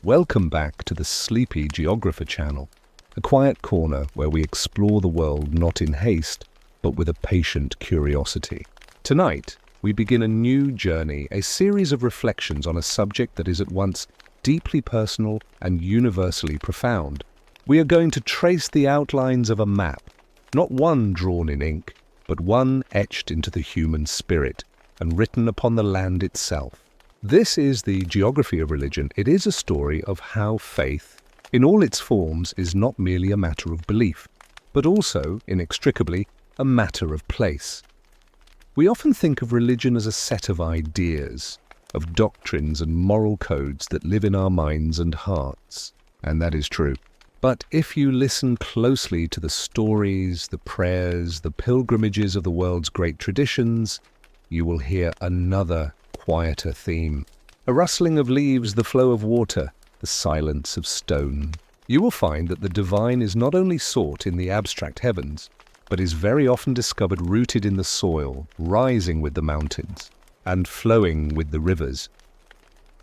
Welcome back to the sleepy Geographer channel, a quiet corner where we explore the world not in haste, but with a patient curiosity. Tonight, we begin a new journey, a series of reflections on a subject that is at once deeply personal and universally profound. We are going to trace the outlines of a map, not one drawn in ink, but one etched into the human spirit and written upon the land itself. This is the geography of religion. It is a story of how faith, in all its forms, is not merely a matter of belief, but also, inextricably, a matter of place. We often think of religion as a set of ideas, of doctrines and moral codes that live in our minds and hearts, and that is true. But if you listen closely to the stories, the prayers, the pilgrimages of the world's great traditions, you will hear another quieter theme. A rustling of leaves, the flow of water, the silence of stone. You will find that the divine is not only sought in the abstract heavens, but is very often discovered rooted in the soil, rising with the mountains, and flowing with the rivers.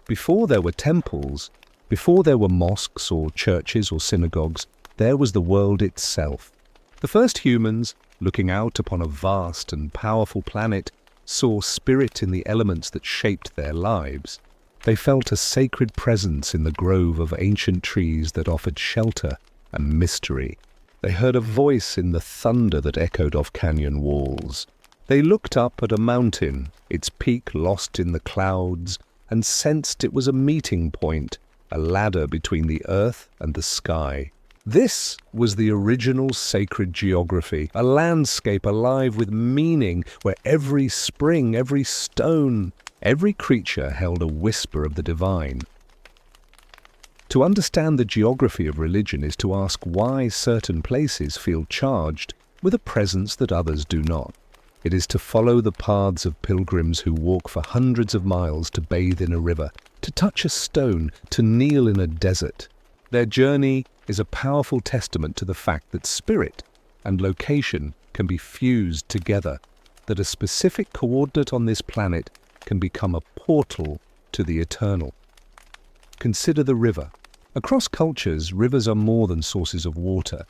Before there were temples, before there were mosques or churches or synagogues, there was the world itself. The first humans, looking out upon a vast and powerful planet, saw spirit in the elements that shaped their lives. They felt a sacred presence in the grove of ancient trees that offered shelter and mystery. They heard a voice in the thunder that echoed off canyon walls. They looked up at a mountain, its peak lost in the clouds, and sensed it was a meeting point, a ladder between the earth and the sky. This was the original sacred geography, a landscape alive with meaning where every spring, every stone, every creature held a whisper of the divine. To understand the geography of religion is to ask why certain places feel charged with a presence that others do not. It is to follow the paths of pilgrims who walk for hundreds of miles to bathe in a river, to touch a stone, to kneel in a desert. Their journey is a powerful testament to the fact that spirit and location can be fused together, that a specific coordinate on this planet can become a portal to the eternal. Consider the river. Across cultures, rivers are more than sources of water.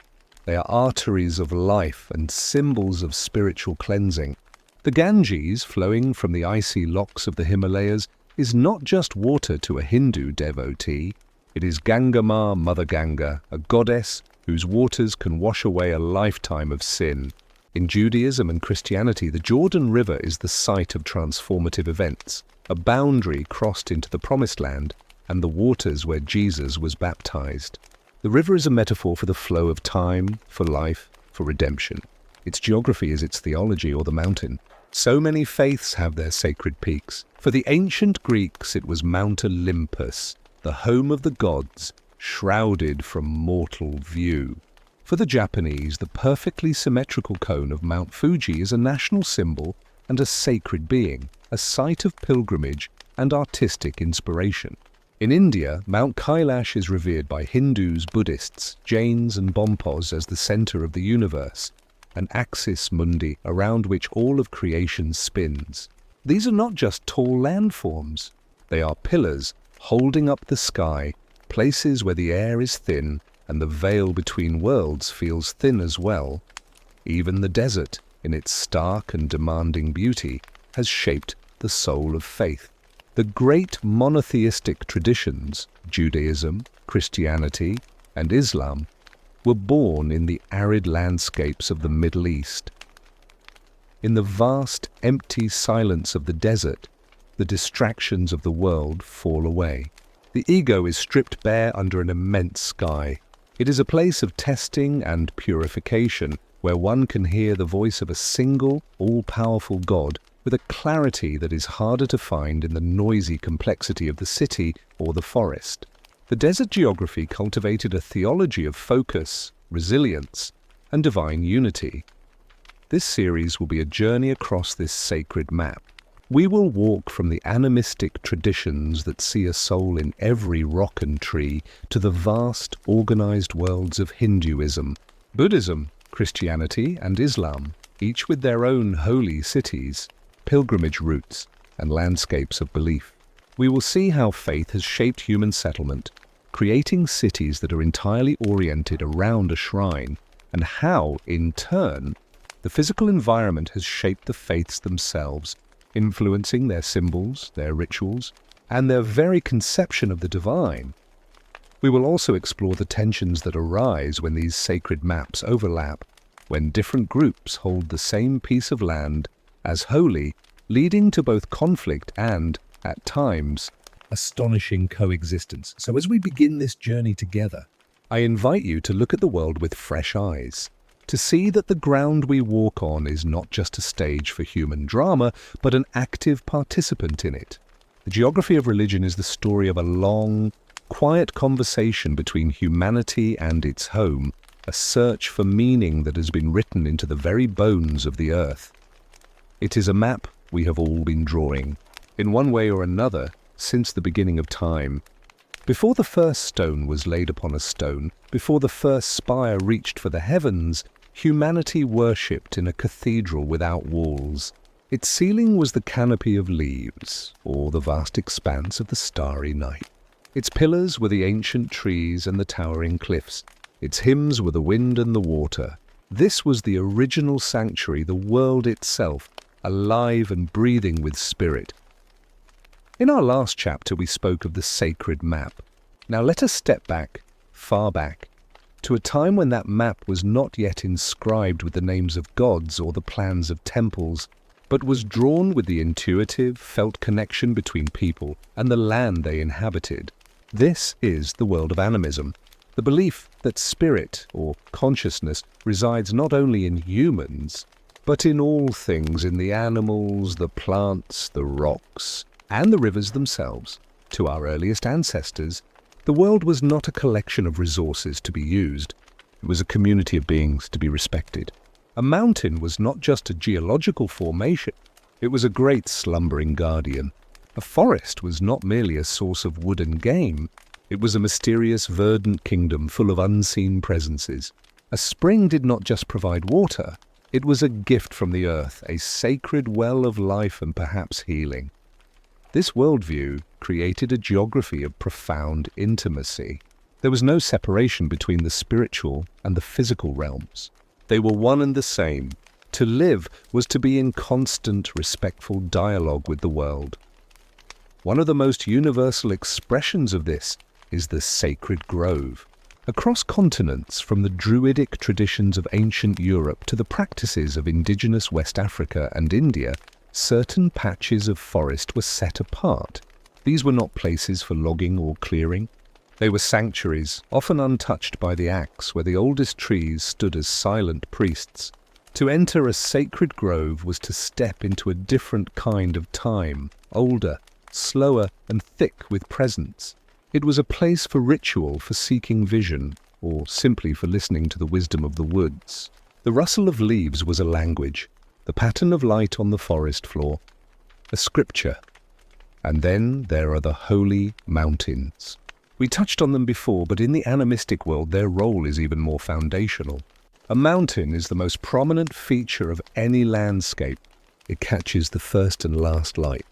They are arteries of life and symbols of spiritual cleansing. The Ganges, flowing from the icy locks of the Himalayas, is not just water to a Hindu devotee. It is Ganga Ma, Mother Ganga, a goddess whose waters can wash away a lifetime of sin. In Judaism and Christianity, the Jordan River is the site of transformative events, a boundary crossed into the Promised Land and the waters where Jesus was baptized. The river is a metaphor for the flow of time, for life, for redemption. Its geography is its theology, or the mountain. So many faiths have their sacred peaks. For the ancient Greeks, it was Mount Olympus, the home of the gods, shrouded from mortal view. For the Japanese, the perfectly symmetrical cone of Mount Fuji is a national symbol and a sacred being, a site of pilgrimage and artistic inspiration. In India, Mount Kailash is revered by Hindus, Buddhists, Jains and Bonpos as the center of the universe, an axis mundi around which all of creation spins. These are not just tall landforms. They are pillars holding up the sky, places where the air is thin and the veil between worlds feels thin as well. Even the desert, in its stark and demanding beauty, has shaped the soul of faith. The great monotheistic traditions, Judaism, Christianity, and Islam, were born in the arid landscapes of the Middle East. In the vast, empty silence of the desert, the distractions of the world fall away. The ego is stripped bare under an immense sky. It is a place of testing and purification, where one can hear the voice of a single, all-powerful God with a clarity that is harder to find in the noisy complexity of the city or the forest. The desert geography cultivated a theology of focus, resilience, and divine unity. This series will be a journey across this sacred map. We will walk from the animistic traditions that see a soul in every rock and tree to the vast, organized worlds of Hinduism, Buddhism, Christianity, and Islam, each with their own holy cities, pilgrimage routes, and landscapes of belief. We will see how faith has shaped human settlement, creating cities that are entirely oriented around a shrine, and how, in turn, the physical environment has shaped the faiths themselves, influencing their symbols, their rituals, and their very conception of the divine. We will also explore the tensions that arise when these sacred maps overlap, when different groups hold the same piece of land as holy, leading to both conflict and, at times, astonishing coexistence. So as we begin this journey together, I invite you to look at the world with fresh eyes, to see that the ground we walk on is not just a stage for human drama, but an active participant in it. The geography of religion is the story of a long, quiet conversation between humanity and its home, a search for meaning that has been written into the very bones of the earth. It is a map we have all been drawing, in one way or another, since the beginning of time. Before the first stone was laid upon a stone, before the first spire reached for the heavens, humanity worshipped in a cathedral without walls. Its ceiling was the canopy of leaves, or the vast expanse of the starry night. Its pillars were the ancient trees and the towering cliffs. Its hymns were the wind and the water. This was the original sanctuary, the world itself, alive and breathing with spirit. In our last chapter, we spoke of the sacred map. Now let us step back, far back, to a time when that map was not yet inscribed with the names of gods or the plans of temples, but was drawn with the intuitive, felt connection between people and the land they inhabited. This is the world of animism, the belief that spirit, or consciousness, resides not only in humans, but in all things, in the animals, the plants, the rocks, and the rivers themselves. To our earliest ancestors, the world was not a collection of resources to be used. It was a community of beings to be respected. A mountain was not just a geological formation. It was a great slumbering guardian. A forest was not merely a source of wood and game. It was a mysterious, verdant kingdom full of unseen presences. A spring did not just provide water. It was a gift from the earth, a sacred well of life and perhaps healing. This worldview created a geography of profound intimacy. There was no separation between the spiritual and the physical realms. They were one and the same. To live was to be in constant, respectful dialogue with the world. One of the most universal expressions of this is the sacred grove. Across continents, from the druidic traditions of ancient Europe to the practices of indigenous West Africa and India, certain patches of forest were set apart. These were not places for logging or clearing. They were sanctuaries, often untouched by the axe, where the oldest trees stood as silent priests. To enter a sacred grove was to step into a different kind of time, older, slower, and thick with presence. It was a place for ritual, for seeking vision, or simply for listening to the wisdom of the woods. The rustle of leaves was a language, the pattern of light on the forest floor, a scripture. And then there are the holy mountains. We touched on them before, but in the animistic world their role is even more foundational. A mountain is the most prominent feature of any landscape. It catches the first and last light.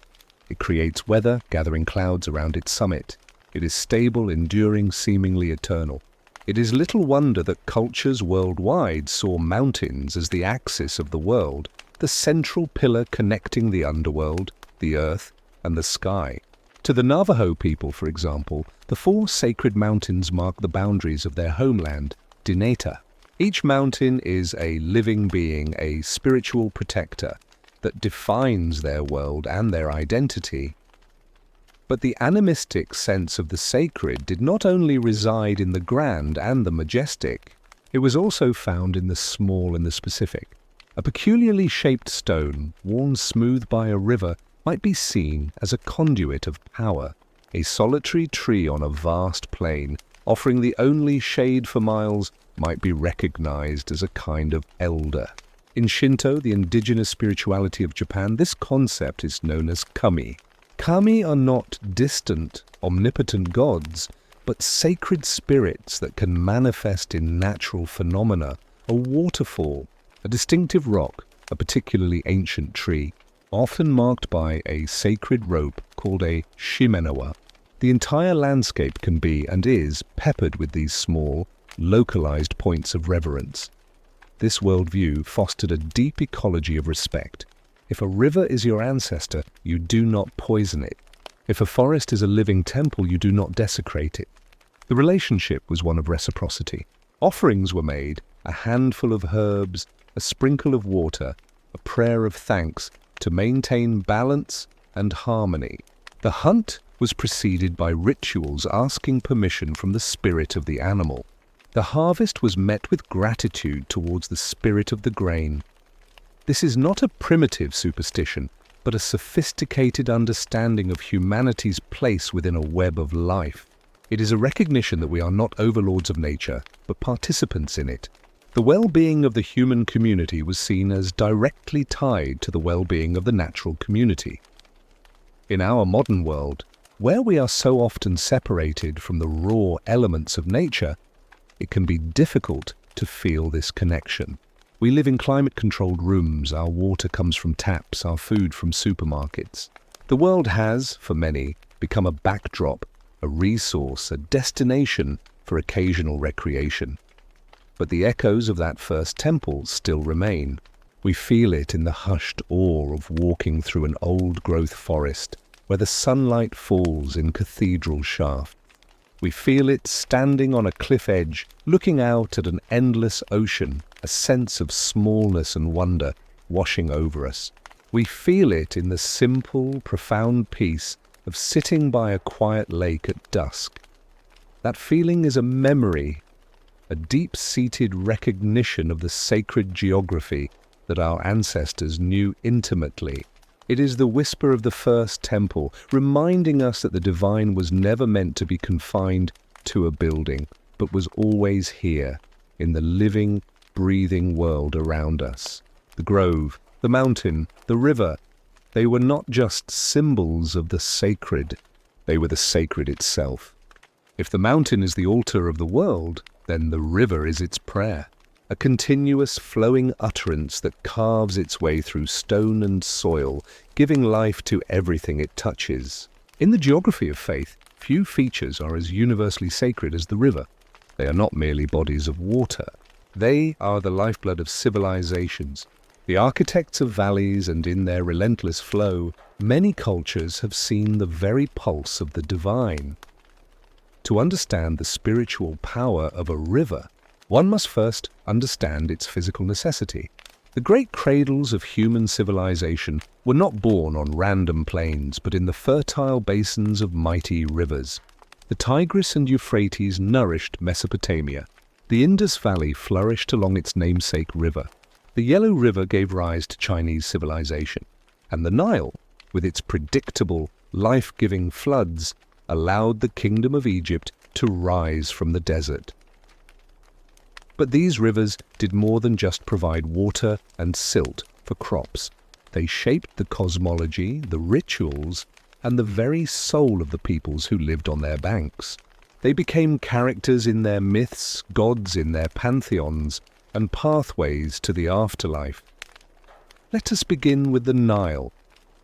It creates weather, gathering clouds around its summit. It is stable, enduring, seemingly eternal. It is little wonder that cultures worldwide saw mountains as the axis of the world, the central pillar connecting the underworld, the earth, and the sky. To the Navajo people, for example, the four sacred mountains mark the boundaries of their homeland, Dineta. Each mountain is a living being, a spiritual protector that defines their world and their identity. But the animistic sense of the sacred did not only reside in the grand and the majestic, it was also found in the small and the specific. A peculiarly shaped stone, worn smooth by a river, might be seen as a conduit of power. A solitary tree on a vast plain, offering the only shade for miles, might be recognized as a kind of elder. In Shinto, the indigenous spirituality of Japan, this concept is known as kami. Kami are not distant, omnipotent gods, but sacred spirits that can manifest in natural phenomena, a waterfall, a distinctive rock, a particularly ancient tree, often marked by a sacred rope called a shimenawa. The entire landscape can be, and is, peppered with these small, localized points of reverence. This worldview fostered a deep ecology of respect. If a river is your ancestor, you do not poison it. If a forest is a living temple, you do not desecrate it. The relationship was one of reciprocity. Offerings were made, a handful of herbs, a sprinkle of water, a prayer of thanks to maintain balance and harmony. The hunt was preceded by rituals asking permission from the spirit of the animal. The harvest was met with gratitude towards the spirit of the grain. This is not a primitive superstition, but a sophisticated understanding of humanity's place within a web of life. It is a recognition that we are not overlords of nature, but participants in it. The well-being of the human community was seen as directly tied to the well-being of the natural community. In our modern world, where we are so often separated from the raw elements of nature, it can be difficult to feel this connection. We live in climate-controlled rooms, our water comes from taps, our food from supermarkets. The world has, for many, become a backdrop, a resource, a destination for occasional recreation. But the echoes of that first temple still remain. We feel it in the hushed awe of walking through an old-growth forest where the sunlight falls in cathedral shaft. We feel it standing on a cliff edge, looking out at an endless ocean, a sense of smallness and wonder washing over us. We feel it in the simple, profound peace of sitting by a quiet lake at dusk. That feeling is a memory, a deep-seated recognition of the sacred geography that our ancestors knew intimately. It is the whisper of the first temple, reminding us that the divine was never meant to be confined to a building, but was always here, in the living, breathing world around us. The grove, the mountain, the river, they were not just symbols of the sacred, they were the sacred itself. If the mountain is the altar of the world, then the river is its prayer, a continuous flowing utterance that carves its way through stone and soil, giving life to everything it touches. In the geography of faith, few features are as universally sacred as the river. They are not merely bodies of water. They are the lifeblood of civilizations, the architects of valleys, and in their relentless flow, many cultures have seen the very pulse of the divine. To understand the spiritual power of a river, one must first understand its physical necessity. The great cradles of human civilization were not born on random plains, but in the fertile basins of mighty rivers. The Tigris and Euphrates nourished Mesopotamia. The Indus Valley flourished along its namesake river. The Yellow River gave rise to Chinese civilization, and the Nile, with its predictable, life-giving floods, allowed the Kingdom of Egypt to rise from the desert. But these rivers did more than just provide water and silt for crops. They shaped the cosmology, the rituals, and the very soul of the peoples who lived on their banks. They became characters in their myths, gods in their pantheons, and pathways to the afterlife. Let us begin with the Nile.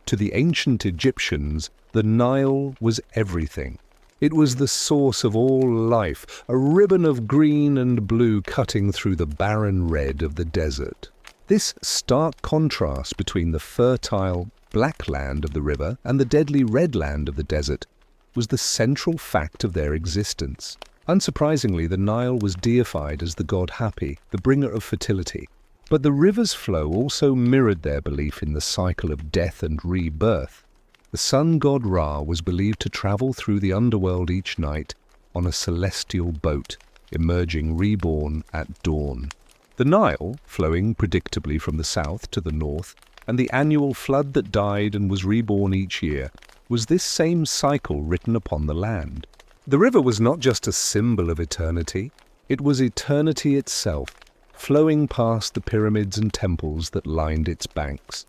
To the ancient Egyptians, the Nile was everything. It was the source of all life, a ribbon of green and blue cutting through the barren red of the desert. This stark contrast between the fertile, black land of the river and the deadly red land of the desert was the central fact of their existence. Unsurprisingly, the Nile was deified as the god Hapi, the bringer of fertility. But the river's flow also mirrored their belief in the cycle of death and rebirth. The sun god Ra was believed to travel through the underworld each night on a celestial boat, emerging reborn at dawn. The Nile, flowing predictably from the south to the north, and the annual flood that died and was reborn each year, was this same cycle written upon the land. The river was not just a symbol of eternity, it was eternity itself, flowing past the pyramids and temples that lined its banks.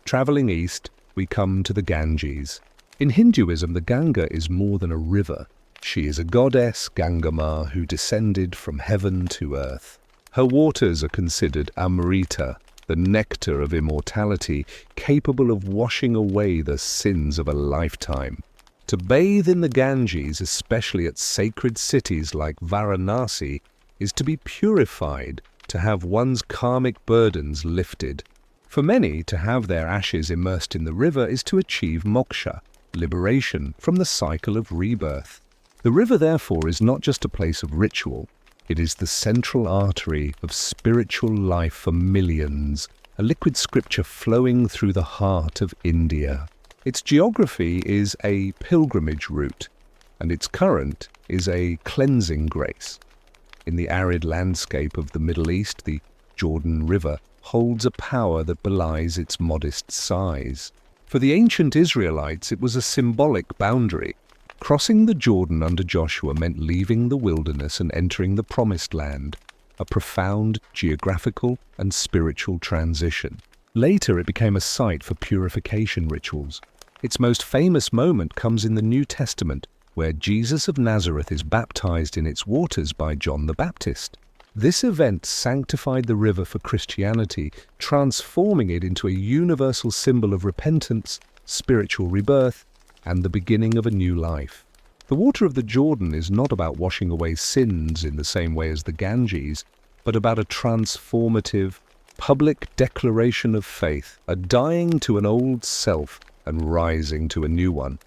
Traveling east, we come to the Ganges. In Hinduism, the Ganga is more than a river. She is a goddess, Gangama, who descended from heaven to earth. Her waters are considered Amrita, the nectar of immortality, capable of washing away the sins of a lifetime. To bathe in the Ganges, especially at sacred cities like Varanasi, is to be purified, to have one's karmic burdens lifted. For many, to have their ashes immersed in the river is to achieve moksha, liberation from the cycle of rebirth. The river, therefore, is not just a place of ritual. It is the central artery of spiritual life for millions, a liquid scripture flowing through the heart of India. Its geography is a pilgrimage route, and its current is a cleansing grace. In the arid landscape of the Middle East, the Jordan River holds a power that belies its modest size. For the ancient Israelites, it was a symbolic boundary. Crossing the Jordan under Joshua meant leaving the wilderness and entering the Promised Land, a profound geographical and spiritual transition. Later, it became a site for purification rituals. Its most famous moment comes in the New Testament, where Jesus of Nazareth is baptized in its waters by John the Baptist. This event sanctified the river for Christianity, transforming it into a universal symbol of repentance, spiritual rebirth, and the beginning of a new life. The water of the Jordan is not about washing away sins in the same way as the Ganges, but about a transformative, public declaration of faith, a dying to an old self and rising to a new one.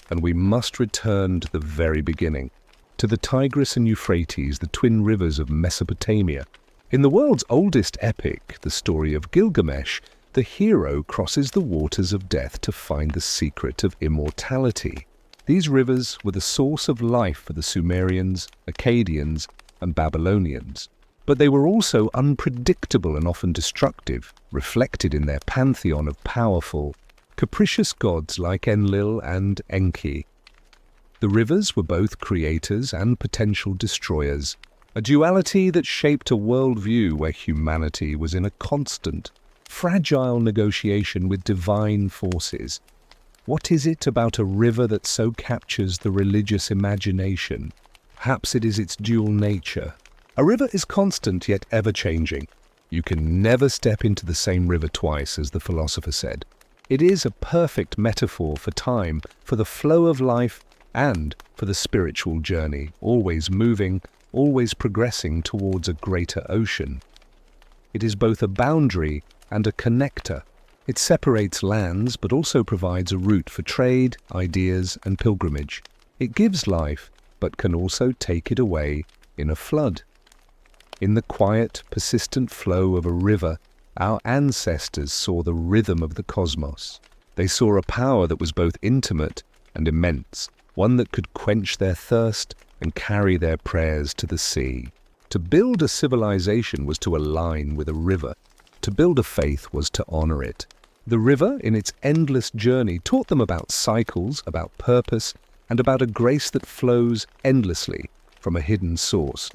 And we must return to the very beginning, to the Tigris and Euphrates, the twin rivers of Mesopotamia. In the world's oldest epic, the story of Gilgamesh, the hero crosses the waters of death to find the secret of immortality. These rivers were the source of life for the Sumerians, Akkadians, and Babylonians. But they were also unpredictable and often destructive, reflected in their pantheon of powerful, capricious gods like Enlil and Enki. The rivers were both creators and potential destroyers, a duality that shaped a worldview where humanity was in a constant, fragile negotiation with divine forces. What is it about a river that so captures the religious imagination? Perhaps it is its dual nature. A river is constant yet ever-changing. You can never step into the same river twice, as the philosopher said. It is a perfect metaphor for time, for the flow of life, and for the spiritual journey, always moving, always progressing towards a greater ocean. It is both a boundary and a connector. It separates lands, but also provides a route for trade, ideas, and pilgrimage. It gives life, but can also take it away in a flood. In the quiet, persistent flow of a river, our ancestors saw the rhythm of the cosmos. They saw a power that was both intimate and immense, one that could quench their thirst and carry their prayers to the sea. To build a civilization was to align with a river. To build a faith was to honor it. The river, in its endless journey, taught them about cycles, about purpose, and about a grace that flows endlessly from a hidden source.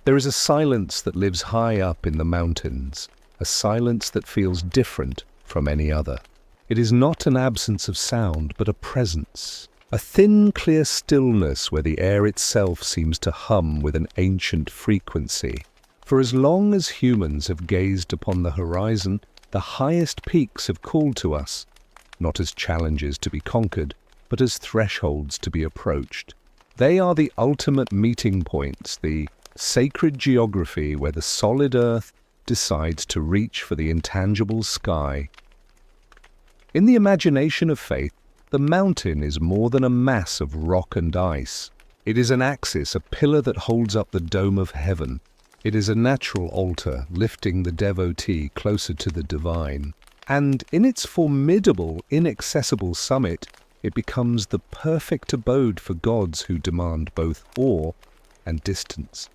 There is a silence that lives high up in the mountains, a silence that feels different from any other. It is not an absence of sound, but a presence, a thin, clear stillness where the air itself seems to hum with an ancient frequency. For as long as humans have gazed upon the horizon, the highest peaks have called to us, not as challenges to be conquered, but as thresholds to be approached. They are the ultimate meeting points, the sacred geography where the solid earth decides to reach for the intangible sky. In the imagination of faith, the mountain is more than a mass of rock and ice. It is an axis, a pillar that holds up the dome of heaven. It is a natural altar, lifting the devotee closer to the divine. And in its formidable, inaccessible summit, it becomes the perfect abode for gods who demand both awe and distance.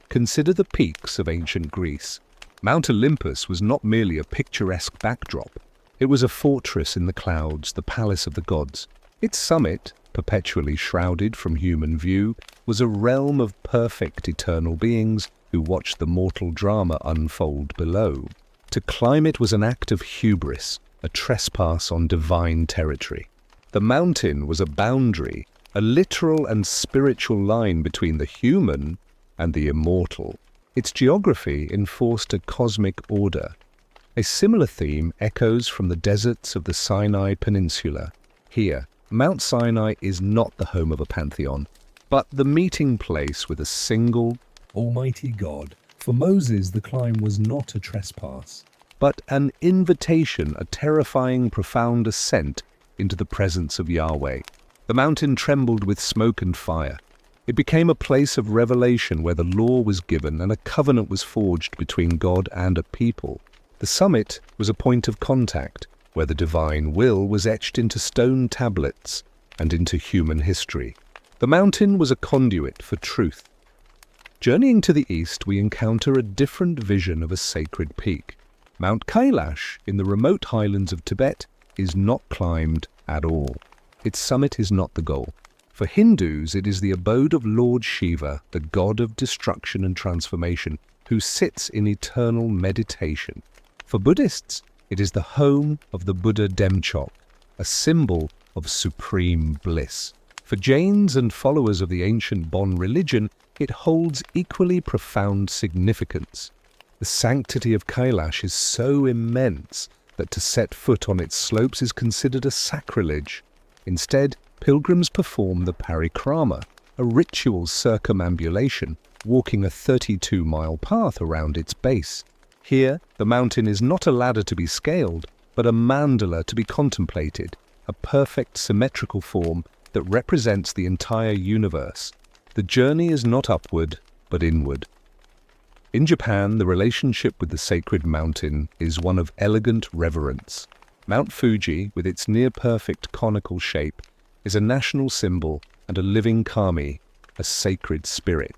Consider the peaks of ancient Greece. Mount Olympus was not merely a picturesque backdrop. It was a fortress in the clouds, the palace of the gods. Its summit, perpetually shrouded from human view, was a realm of perfect eternal beings who watched the mortal drama unfold below. To climb it was an act of hubris, a trespass on divine territory. The mountain was a boundary, a literal and spiritual line between the human and the immortal. Its geography enforced a cosmic order. A similar theme echoes from the deserts of the Sinai Peninsula. Here, Mount Sinai is not the home of a pantheon, but the meeting place with a single, almighty God. For Moses, the climb was not a trespass, but an invitation, a terrifying, profound ascent into the presence of Yahweh. The mountain trembled with smoke and fire. It became a place of revelation where the law was given and a covenant was forged between God and a people. The summit was a point of contact where the divine will was etched into stone tablets and into human history. The mountain was a conduit for truth. Journeying to the east, we encounter a different vision of a sacred peak. Mount Kailash, in the remote highlands of Tibet, is not climbed at all. Its summit is not the goal. For Hindus, it is the abode of Lord Shiva, the god of destruction and transformation, who sits in eternal meditation. For Buddhists, it is the home of the Buddha Demchok, a symbol of supreme bliss. For Jains and followers of the ancient Bon religion, it holds equally profound significance. The sanctity of Kailash is so immense that to set foot on its slopes is considered a sacrilege. Instead, pilgrims perform the parikrama, a ritual circumambulation, walking a 32-mile path around its base. Here, the mountain is not a ladder to be scaled, but a mandala to be contemplated, a perfect symmetrical form that represents the entire universe. The journey is not upward, but inward. In Japan, the relationship with the sacred mountain is one of elegant reverence. Mount Fuji, with its near-perfect conical shape, is a national symbol and a living kami, a sacred spirit.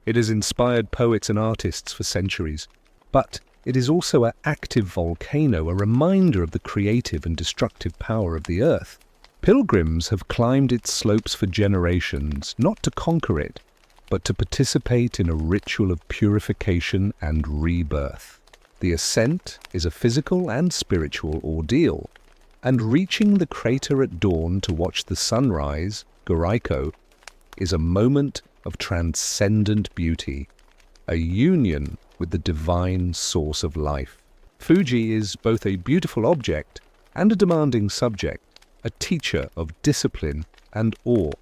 It has inspired poets and artists for centuries, but it is also an active volcano, a reminder of the creative and destructive power of the earth. Pilgrims have climbed its slopes for generations, not to conquer it, but to participate in a ritual of purification and rebirth. The ascent is a physical and spiritual ordeal, and reaching the crater at dawn to watch the sunrise, Goraiko, is a moment of transcendent beauty, a union with the divine source of life. Fuji is both a beautiful object and a demanding subject, a teacher of discipline and awe.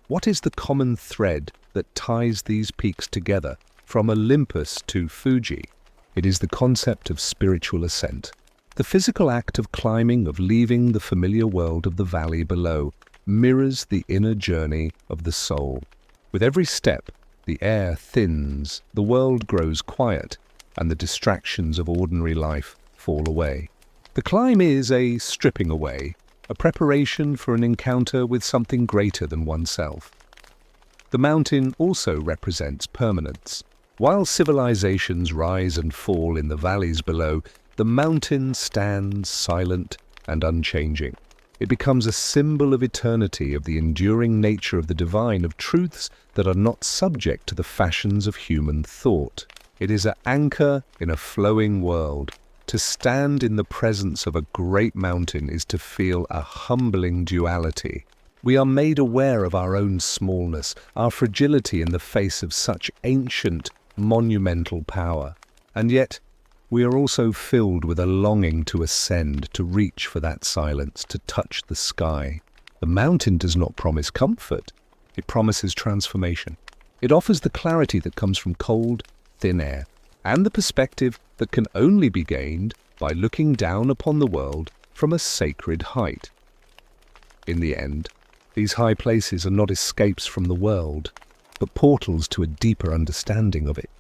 What is the common thread that ties these peaks together from Olympus to Fuji? It is the concept of spiritual ascent. The physical act of climbing, of leaving the familiar world of the valley below, mirrors the inner journey of the soul. With every step, the air thins, the world grows quiet, and the distractions of ordinary life fall away. The climb is a stripping away, a preparation for an encounter with something greater than oneself. The mountain also represents permanence. While civilizations rise and fall in the valleys below, the mountain stands silent and unchanging. It becomes a symbol of eternity, of the enduring nature of the divine, of truths that are not subject to the fashions of human thought. It is an anchor in a flowing world. To stand in the presence of a great mountain is to feel a humbling duality. We are made aware of our own smallness, our fragility in the face of such ancient, monumental power. And yet, we are also filled with a longing to ascend, to reach for that silence, to touch the sky. The mountain does not promise comfort. It promises transformation. It offers the clarity that comes from cold, thin air, and the perspective that can only be gained by looking down upon the world from a sacred height. In the end, these high places are not escapes from the world, but portals to a deeper understanding of it.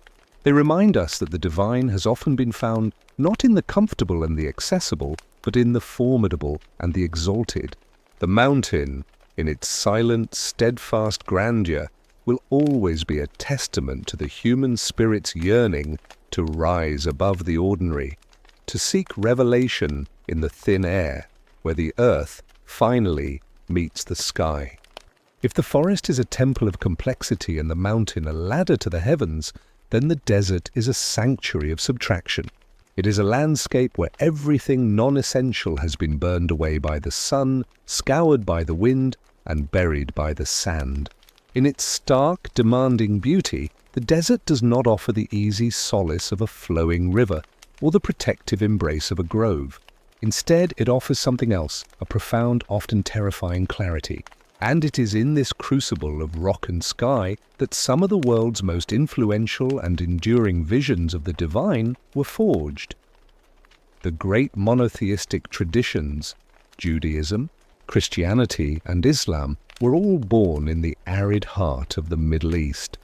They remind us that the divine has often been found not in the comfortable and the accessible, but in the formidable and the exalted. The mountain, in its silent, steadfast grandeur, will always be a testament to the human spirit's yearning to rise above the ordinary, to seek revelation in the thin air, where the earth finally meets the sky. If the forest is a temple of complexity and the mountain a ladder to the heavens, then the desert is a sanctuary of subtraction. It is a landscape where everything non-essential has been burned away by the sun, scoured by the wind, and buried by the sand. In its stark, demanding beauty, the desert does not offer the easy solace of a flowing river or the protective embrace of a grove. Instead, it offers something else, a profound, often terrifying clarity. And it is in this crucible of rock and sky that some of the world's most influential and enduring visions of the divine were forged. The great monotheistic traditions, Judaism, Christianity, and Islam, were all born in the arid heart of the Middle East.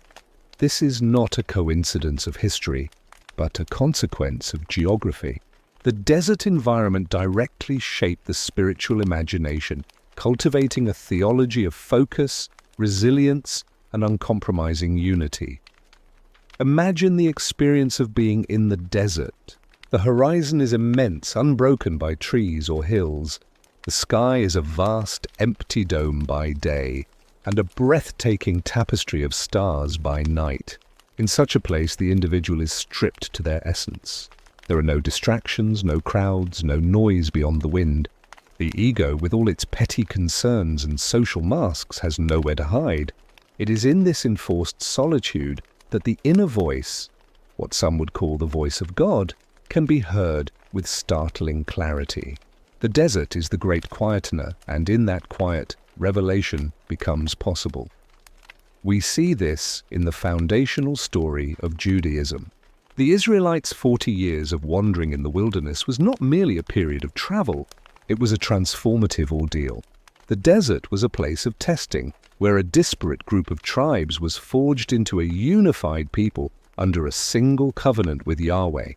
This is not a coincidence of history, but a consequence of geography. The desert environment directly shaped the spiritual imagination, cultivating a theology of focus, resilience, and uncompromising unity. Imagine the experience of being in the desert. The horizon is immense, unbroken by trees or hills. The sky is a vast, empty dome by day, and a breathtaking tapestry of stars by night. In such a place, the individual is stripped to their essence. There are no distractions, no crowds, no noise beyond the wind. The ego, with all its petty concerns and social masks, has nowhere to hide. It is in this enforced solitude that the inner voice, what some would call the voice of God, can be heard with startling clarity. The desert is the great quietener, and in that quiet, revelation becomes possible. We see this in the foundational story of Judaism. The Israelites' 40 years of wandering in the wilderness was not merely a period of travel, it was a transformative ordeal. The desert was a place of testing, where a disparate group of tribes was forged into a unified people under a single covenant with Yahweh.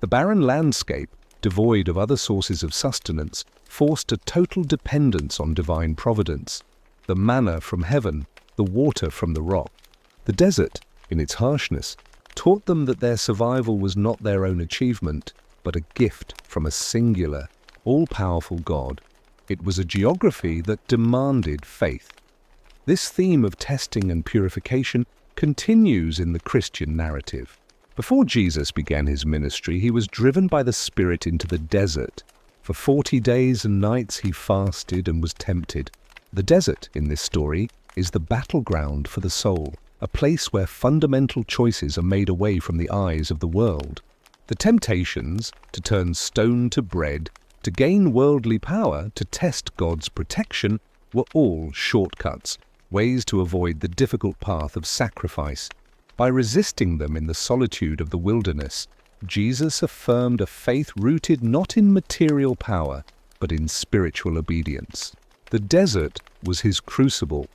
The barren landscape, devoid of other sources of sustenance, forced a total dependence on divine providence, the manna from heaven, the water from the rock. The desert, in its harshness, taught them that their survival was not their own achievement, but a gift from a singular, all-powerful God. It was a geography that demanded faith. This theme of testing and purification continues in the Christian narrative. Before Jesus began his ministry, he was driven by the Spirit into the desert. For 40 days and nights he fasted and was tempted. The desert, in this story, is the battleground for the soul, a place where fundamental choices are made away from the eyes of the world. The temptations to turn stone to bread, to gain worldly power, to test God's protection, were all shortcuts, ways to avoid the difficult path of sacrifice. By resisting them in the solitude of the wilderness, Jesus affirmed a faith rooted not in material power, but in spiritual obedience. The desert was his crucible.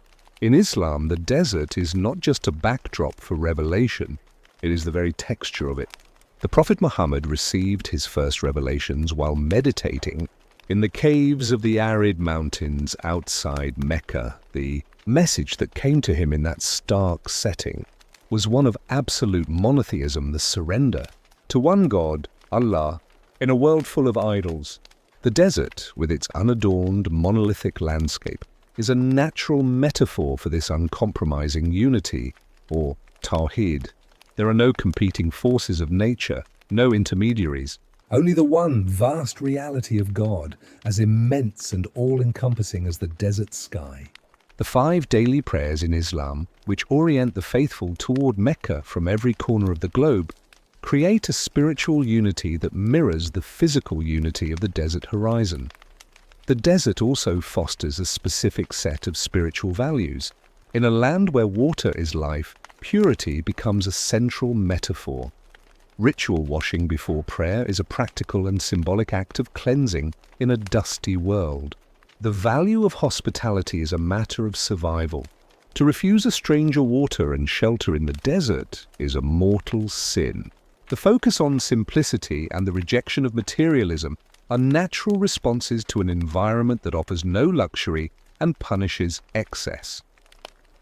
In Islam, the desert is not just a backdrop for revelation, it is the very texture of it. The Prophet Muhammad received his first revelations while meditating in the caves of the arid mountains outside Mecca. The message that came to him in that stark setting was one of absolute monotheism, the surrender to one God, Allah, in a world full of idols. The desert, with its unadorned, monolithic landscape, is a natural metaphor for this uncompromising unity, or tawhid. There are no competing forces of nature, no intermediaries, only the one vast reality of God, as immense and all-encompassing as the desert sky. The 5 daily prayers in Islam, which orient the faithful toward Mecca from every corner of the globe, create a spiritual unity that mirrors the physical unity of the desert horizon. The desert also fosters a specific set of spiritual values. In a land where water is life, purity becomes a central metaphor. Ritual washing before prayer is a practical and symbolic act of cleansing in a dusty world. The value of hospitality is a matter of survival. To refuse a stranger water and shelter in the desert is a mortal sin. The focus on simplicity and the rejection of materialism are natural responses to an environment that offers no luxury and punishes excess.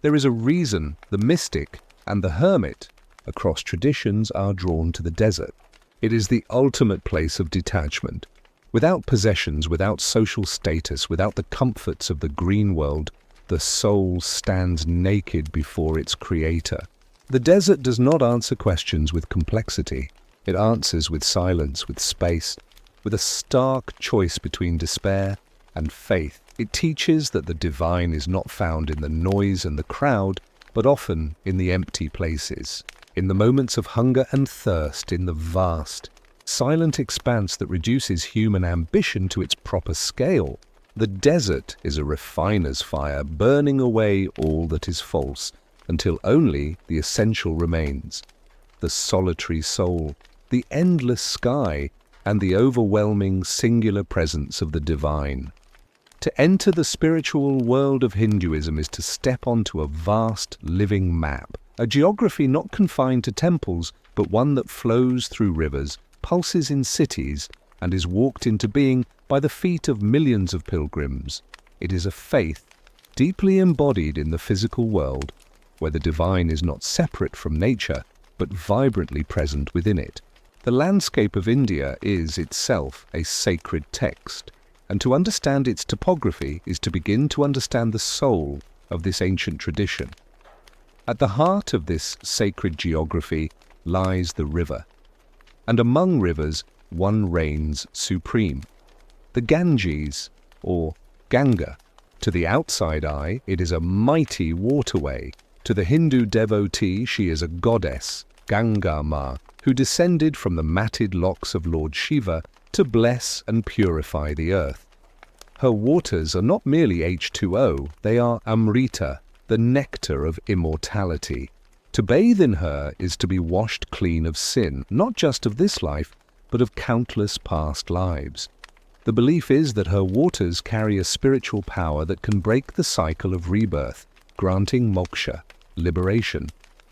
There is a reason the mystic and the hermit across traditions are drawn to the desert. It is the ultimate place of detachment. Without possessions, without social status, without the comforts of the green world, the soul stands naked before its creator. The desert does not answer questions with complexity. It answers with silence, with space, with a stark choice between despair and faith. It teaches that the divine is not found in the noise and the crowd, but often in the empty places, in the moments of hunger and thirst, in the vast, silent expanse that reduces human ambition to its proper scale. The desert is a refiner's fire, burning away all that is false, until only the essential remains. The solitary soul, the endless sky, and the overwhelming singular presence of the divine. To enter the spiritual world of Hinduism is to step onto a vast living map, a geography not confined to temples, but one that flows through rivers, pulses in cities, and is walked into being by the feet of millions of pilgrims. It is a faith deeply embodied in the physical world, where the divine is not separate from nature, but vibrantly present within it. The landscape of India is itself a sacred text, and to understand its topography is to begin to understand the soul of this ancient tradition. At the heart of this sacred geography lies the river, and among rivers one reigns supreme, the Ganges, or Ganga. To the outside eye, it is a mighty waterway. To the Hindu devotee, she is a goddess, Ganga Ma, who descended from the matted locks of Lord Shiva to bless and purify the earth. Her waters are not merely H2O, they are Amrita, the nectar of immortality. To bathe in her is to be washed clean of sin, not just of this life, but of countless past lives. The belief is that her waters carry a spiritual power that can break the cycle of rebirth, granting moksha, liberation.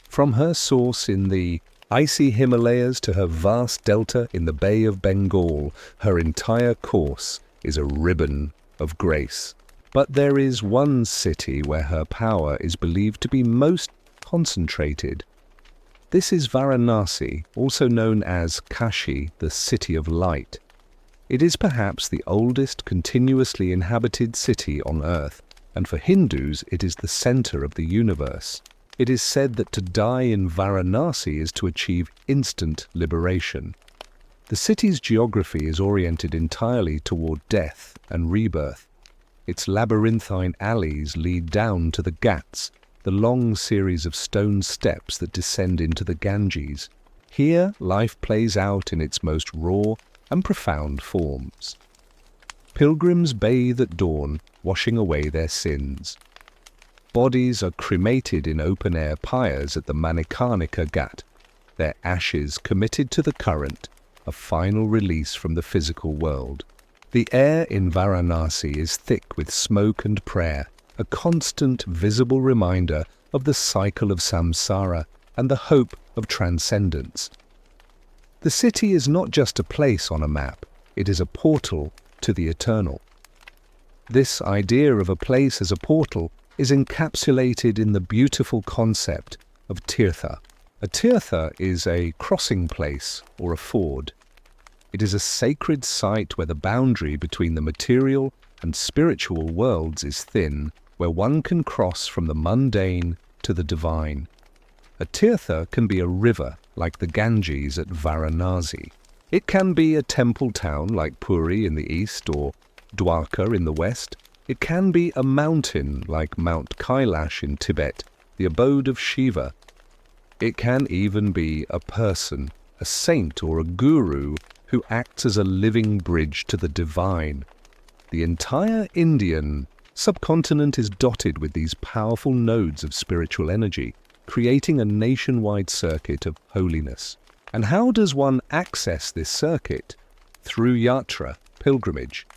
From her source in the icy Himalayas to her vast delta in the Bay of Bengal, her entire course is a ribbon of grace. But there is one city where her power is believed to be most concentrated. This is Varanasi, also known as Kashi, the City of Light. It is perhaps the oldest continuously inhabited city on earth, and for Hindus it is the center of the universe. It is said that to die in Varanasi is to achieve instant liberation. The city's geography is oriented entirely toward death and rebirth. Its labyrinthine alleys lead down to the Ghats, the long series of stone steps that descend into the Ganges. Here, life plays out in its most raw and profound forms. Pilgrims bathe at dawn, washing away their sins. Bodies are cremated in open-air pyres at the Manikarnika Ghat, their ashes committed to the current, a final release from the physical world. The air in Varanasi is thick with smoke and prayer, a constant visible reminder of the cycle of samsara and the hope of transcendence. The city is not just a place on a map, it is a portal to the eternal. This idea of a place as a portal is encapsulated in the beautiful concept of tirtha. A tirtha is a crossing place or a ford. It is a sacred site where the boundary between the material and spiritual worlds is thin, where one can cross from the mundane to the divine. A tirtha can be a river like the Ganges at Varanasi. It can be a temple town like Puri in the east or Dwarka in the west. It can be a mountain like Mount Kailash in Tibet, the abode of Shiva. It can even be a person, a saint or a guru who acts as a living bridge to the divine. The entire Indian subcontinent is dotted with these powerful nodes of spiritual energy, creating a nationwide circuit of holiness. And how does one access this circuit? Through yatra, pilgrimage.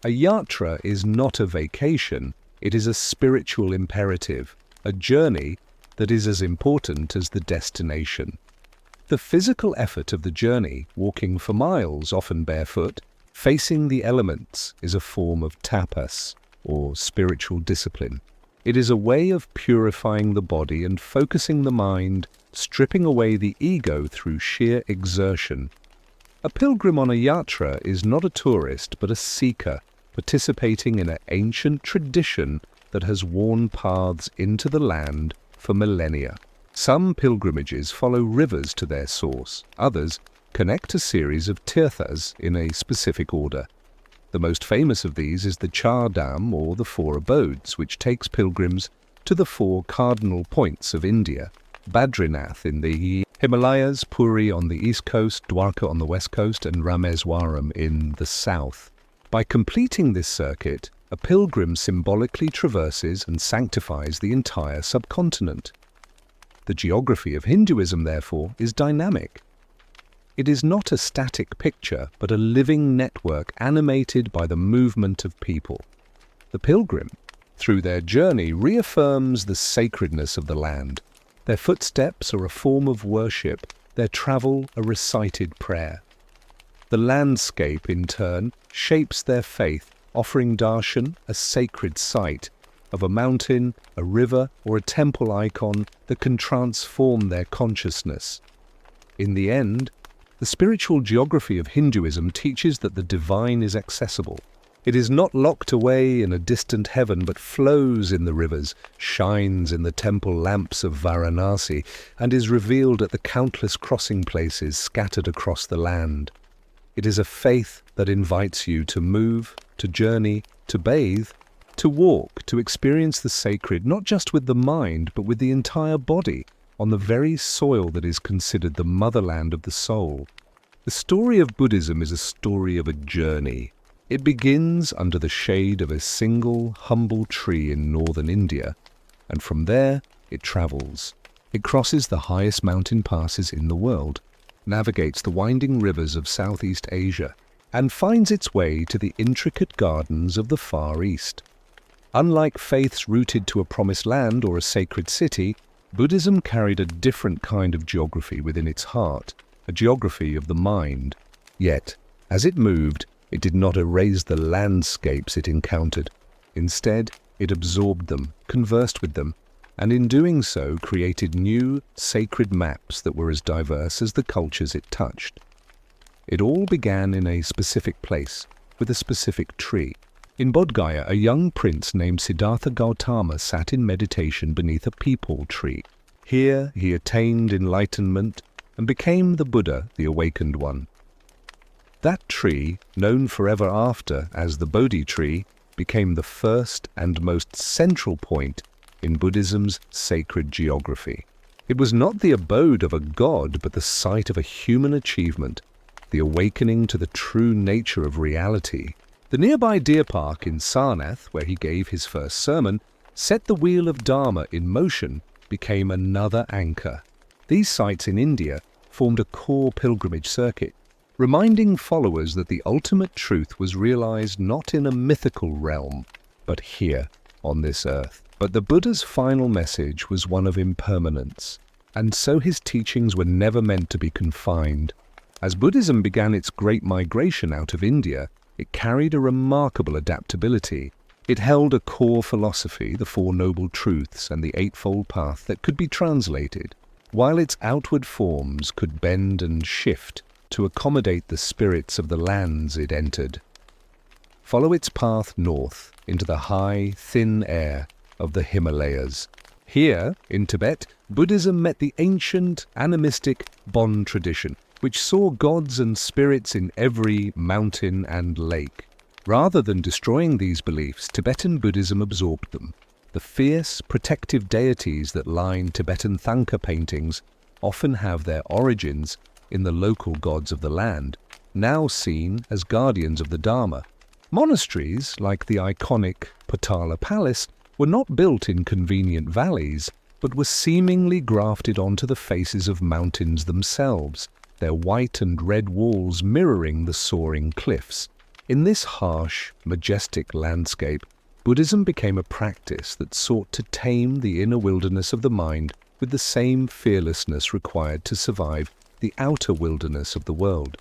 A yatra is not a vacation, it is a spiritual imperative, a journey that is as important as the destination. The physical effort of the journey, walking for miles, often barefoot, facing the elements, is a form of tapas, or spiritual discipline. It is a way of purifying the body and focusing the mind, stripping away the ego through sheer exertion. A pilgrim on a yatra is not a tourist but a seeker, participating in an ancient tradition that has worn paths into the land for millennia. Some pilgrimages follow rivers to their source, others connect a series of tirthas in a specific order. The most famous of these is the Char Dham, or the Four Abodes, which takes pilgrims to the four cardinal points of India: Badrinath in the Himalayas, Puri on the east coast, Dwarka on the west coast, and Rameswaram in the south. By completing this circuit, a pilgrim symbolically traverses and sanctifies the entire subcontinent. The geography of Hinduism, therefore, is dynamic. It is not a static picture, but a living network animated by the movement of people. The pilgrim, through their journey, reaffirms the sacredness of the land. Their footsteps are a form of worship, their travel a recited prayer. The landscape, in turn, shapes their faith, offering darshan, a sacred site, of a mountain, a river, or a temple icon that can transform their consciousness. In the end, the spiritual geography of Hinduism teaches that the divine is accessible. It is not locked away in a distant heaven, but flows in the rivers, shines in the temple lamps of Varanasi, and is revealed at the countless crossing places scattered across the land. It is a faith that invites you to move, to journey, to bathe, to walk, to experience the sacred, not just with the mind, but with the entire body, on the very soil that is considered the motherland of the soul. The story of Buddhism is a story of a journey. It begins under the shade of a single, humble tree in northern India, and from there it travels. It crosses the highest mountain passes in the world, navigates the winding rivers of Southeast Asia, and finds its way to the intricate gardens of the Far East. Unlike faiths rooted to a promised land or a sacred city, Buddhism carried a different kind of geography within its heart, a geography of the mind. Yet, as it moved, it did not erase the landscapes it encountered. Instead, it absorbed them, conversed with them, and in doing so created new, sacred maps that were as diverse as the cultures it touched. It all began in a specific place, with a specific tree. In Bodh Gaya, a young prince named Siddhartha Gautama sat in meditation beneath a peepal tree. Here he attained enlightenment and became the Buddha, the awakened one. That tree, known forever after as the Bodhi tree, became the first and most central point in Buddhism's sacred geography. It was not the abode of a god, but the site of a human achievement, the awakening to the true nature of reality. The nearby deer park in Sarnath, where he gave his first sermon, set the wheel of Dharma in motion, became another anchor. These sites in India formed a core pilgrimage circuit, reminding followers that the ultimate truth was realized not in a mythical realm, but here, on this earth. But the Buddha's final message was one of impermanence, and so his teachings were never meant to be confined. As Buddhism began its great migration out of India, it carried a remarkable adaptability. It held a core philosophy, the Four Noble Truths and the Eightfold Path, that could be translated, while its outward forms could bend and shift to accommodate the spirits of the lands it entered. Follow its path north into the high, thin air of the Himalayas. Here, in Tibet, Buddhism met the ancient, animistic Bon tradition, which saw gods and spirits in every mountain and lake. Rather than destroying these beliefs, Tibetan Buddhism absorbed them. The fierce, protective deities that line Tibetan Thangka paintings often have their origins in the local gods of the land, now seen as guardians of the Dharma. Monasteries, like the iconic Potala Palace, were not built in convenient valleys, but were seemingly grafted onto the faces of mountains themselves, their white and red walls mirroring the soaring cliffs. In this harsh, majestic landscape, Buddhism became a practice that sought to tame the inner wilderness of the mind with the same fearlessness required to survive the outer wilderness of the world.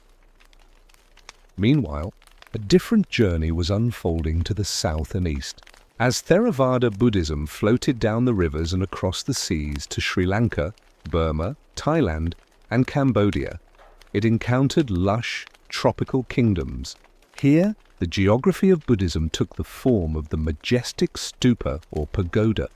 Meanwhile, a different journey was unfolding to the south and east. As Theravada Buddhism floated down the rivers and across the seas to Sri Lanka, Burma, Thailand, and Cambodia, it encountered lush, tropical kingdoms. Here, the geography of Buddhism took the form of the majestic stupa or pagoda.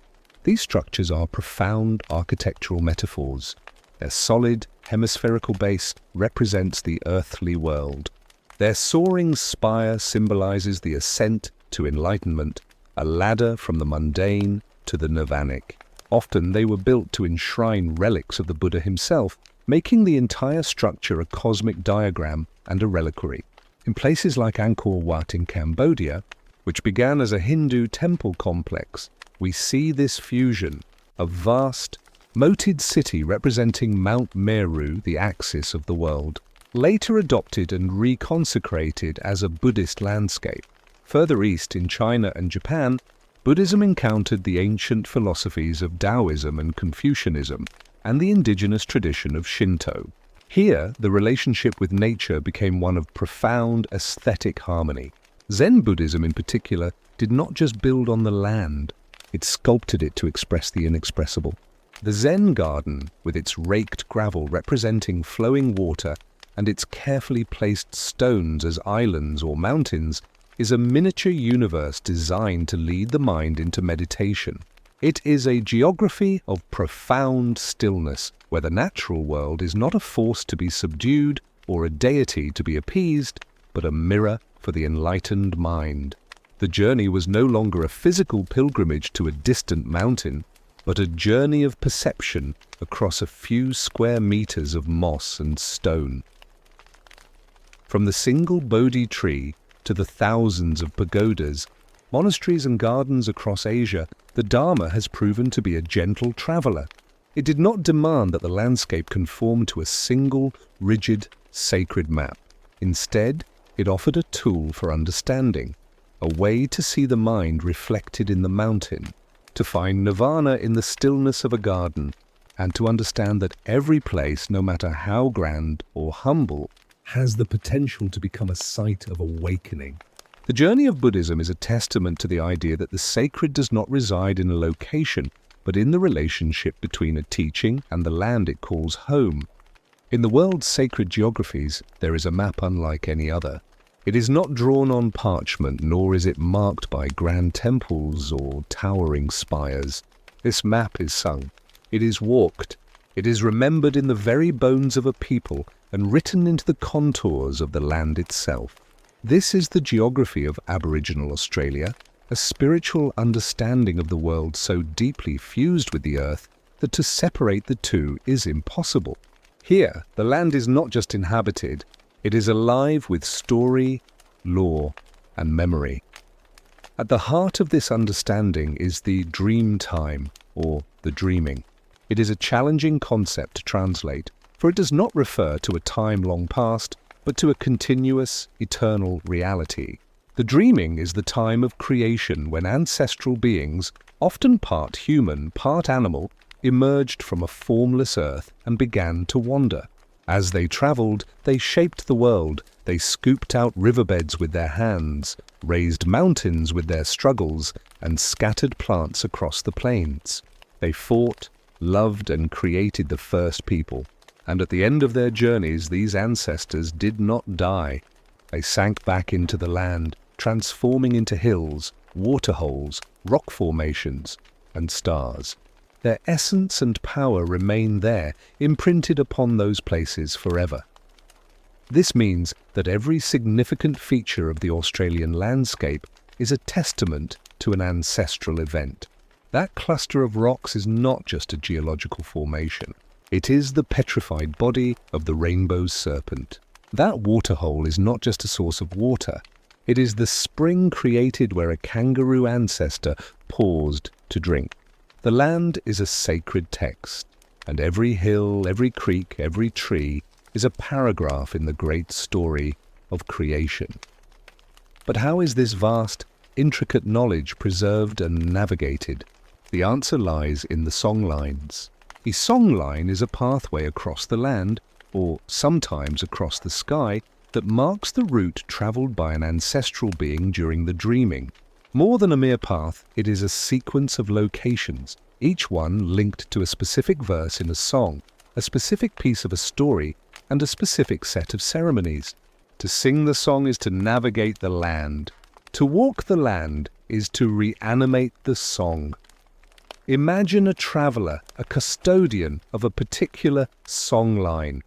These structures are profound architectural metaphors. Their solid, hemispherical base represents the earthly world. Their soaring spire symbolizes the ascent to enlightenment, a ladder from the mundane to the nirvanic. Often they were built to enshrine relics of the Buddha himself, making the entire structure a cosmic diagram and a reliquary. In places like Angkor Wat in Cambodia, which began as a Hindu temple complex, we see this fusion, a vast, moated city representing Mount Meru, the axis of the world, later adopted and reconsecrated as a Buddhist landscape. Further east in China and Japan, Buddhism encountered the ancient philosophies of Taoism and Confucianism and the indigenous tradition of Shinto. Here, the relationship with nature became one of profound aesthetic harmony. Zen Buddhism in particular did not just build on the land, it sculpted it to express the inexpressible. The Zen garden, with its raked gravel representing flowing water and its carefully placed stones as islands or mountains, is a miniature universe designed to lead the mind into meditation. It is a geography of profound stillness, where the natural world is not a force to be subdued or a deity to be appeased, but a mirror for the enlightened mind. The journey was no longer a physical pilgrimage to a distant mountain, but a journey of perception across a few square meters of moss and stone. From the single Bodhi tree to the thousands of pagodas, monasteries and gardens across Asia, the Dharma has proven to be a gentle traveller. It did not demand that the landscape conform to a single, rigid, sacred map. Instead, it offered a tool for understanding, a way to see the mind reflected in the mountain, to find nirvana in the stillness of a garden, and to understand that every place, no matter how grand or humble, has the potential to become a site of awakening. The journey of Buddhism is a testament to the idea that the sacred does not reside in a location, but in the relationship between a teaching and the land it calls home. In the world's sacred geographies, there is a map unlike any other. It is not drawn on parchment, nor is it marked by grand temples or towering spires. This map is sung. It is walked. It is remembered in the very bones of a people and written into the contours of the land itself. This is the geography of Aboriginal Australia, a spiritual understanding of the world so deeply fused with the earth that to separate the two is impossible. Here, the land is not just inhabited, it is alive with story, lore, and memory. At the heart of this understanding is the dream time, or the dreaming. It is a challenging concept to translate, for it does not refer to a time long past, but to a continuous, eternal reality. The dreaming is the time of creation when ancestral beings, often part human, part animal, emerged from a formless earth and began to wander. As they travelled, they shaped the world. They scooped out riverbeds with their hands, raised mountains with their struggles, and scattered plants across the plains. They fought, loved, and created the first people. And at the end of their journeys, these ancestors did not die. They sank back into the land, transforming into hills, waterholes, rock formations, and stars. Their essence and power remain there, imprinted upon those places forever. This means that every significant feature of the Australian landscape is a testament to an ancestral event. That cluster of rocks is not just a geological formation. It is the petrified body of the rainbow serpent. That waterhole is not just a source of water. It is the spring created where a kangaroo ancestor paused to drink. The land is a sacred text, and every hill, every creek, every tree is a paragraph in the great story of creation. But how is this vast, intricate knowledge preserved and navigated? The answer lies in the songlines. A songline is a pathway across the land, or sometimes across the sky, that marks the route travelled by an ancestral being during the dreaming. More than a mere path, it is a sequence of locations, each one linked to a specific verse in a song, a specific piece of a story, and a specific set of ceremonies. To sing the song is to navigate the land. To walk the land is to reanimate the song. Imagine a traveller, a custodian of a particular songline.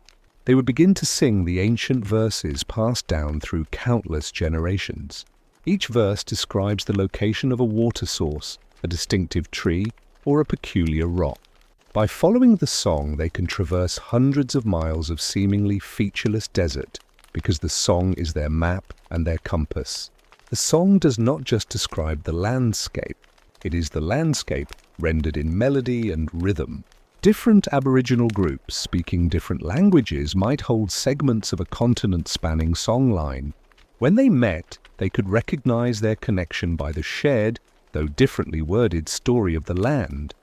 They would begin to sing the ancient verses passed down through countless generations. Each verse describes the location of a water source, a distinctive tree, or a peculiar rock. By following the song, they can traverse hundreds of miles of seemingly featureless desert because the song is their map and their compass. The song does not just describe the landscape, it is the landscape rendered in melody and rhythm. Different Aboriginal groups speaking different languages might hold segments of a continent-spanning songline. When they met, they could recognize their connection by the shared, though differently worded, story of the land.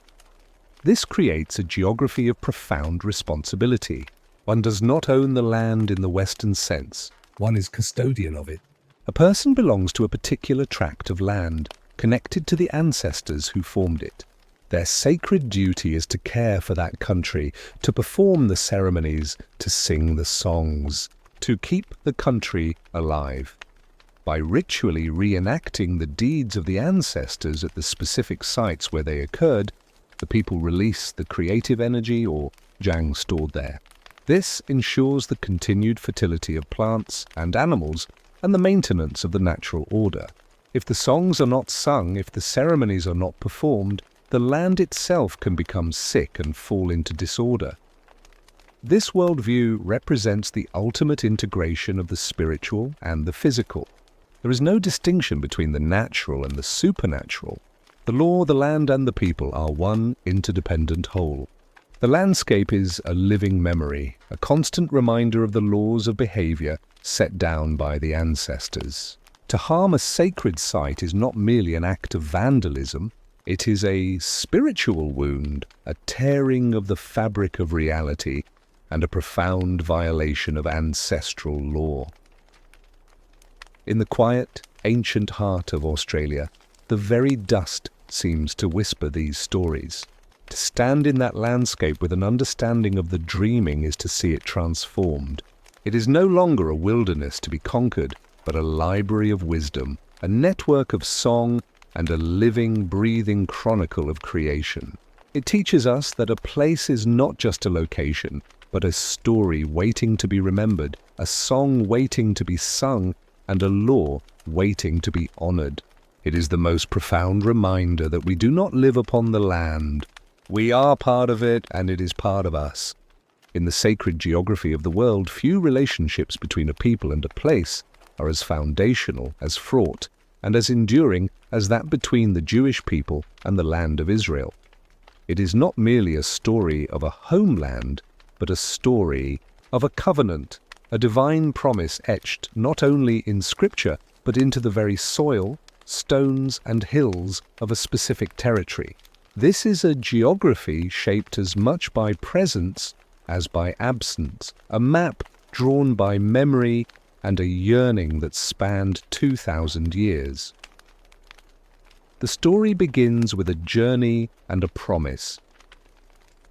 This creates a geography of profound responsibility. One does not own the land in the Western sense. One is custodian of it. A person belongs to a particular tract of land, connected to the ancestors who formed it. Their sacred duty is to care for that country, to perform the ceremonies, to sing the songs, to keep the country alive. By ritually reenacting the deeds of the ancestors at the specific sites where they occurred, the people release the creative energy or jang stored there. This ensures the continued fertility of plants and animals and the maintenance of the natural order. If the songs are not sung, if the ceremonies are not performed, the land itself can become sick and fall into disorder. This worldview represents the ultimate integration of the spiritual and the physical. There is no distinction between the natural and the supernatural. The law, the land, and the people are one interdependent whole. The landscape is a living memory, a constant reminder of the laws of behavior set down by the ancestors. To harm a sacred site is not merely an act of vandalism, it is a spiritual wound, a tearing of the fabric of reality, and a profound violation of ancestral law. In the quiet, ancient heart of Australia, the very dust seems to whisper these stories. To stand in that landscape with an understanding of the dreaming is to see it transformed. It is no longer a wilderness to be conquered, but a library of wisdom, a network of song, and a living, breathing chronicle of creation. It teaches us that a place is not just a location, but a story waiting to be remembered, a song waiting to be sung, and a law waiting to be honored. It is the most profound reminder that we do not live upon the land. We are part of it, and it is part of us. In the sacred geography of the world, few relationships between a people and a place are as foundational, as fraught, and as enduring as that between the Jewish people and the land of Israel. It is not merely a story of a homeland, but a story of a covenant, a divine promise etched not only in Scripture, but into the very soil, stones, and hills of a specific territory. This is a geography shaped as much by presence as by absence, a map drawn by memory and a yearning that spanned 2,000 years. The story begins with a journey and a promise.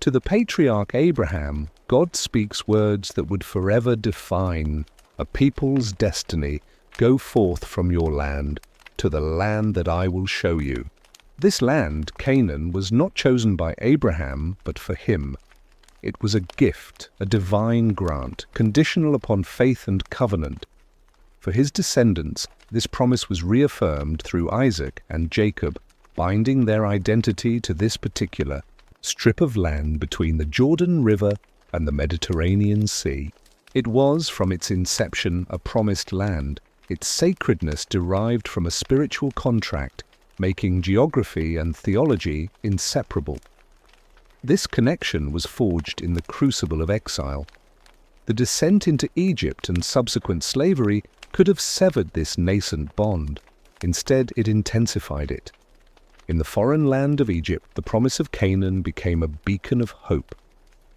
To the patriarch Abraham, God speaks words that would forever define a people's destiny. Go forth from your land to the land that I will show you. This land, Canaan, was not chosen by Abraham, but for him. It was a gift, a divine grant, conditional upon faith and covenant. For his descendants, this promise was reaffirmed through Isaac and Jacob, binding their identity to this particular strip of land between the Jordan River and the Mediterranean Sea. It was, from its inception, a promised land, its sacredness derived from a spiritual contract, making geography and theology inseparable. This connection was forged in the crucible of exile. The descent into Egypt and subsequent slavery could have severed this nascent bond. Instead, it intensified it. In the foreign land of Egypt, the promise of Canaan became a beacon of hope.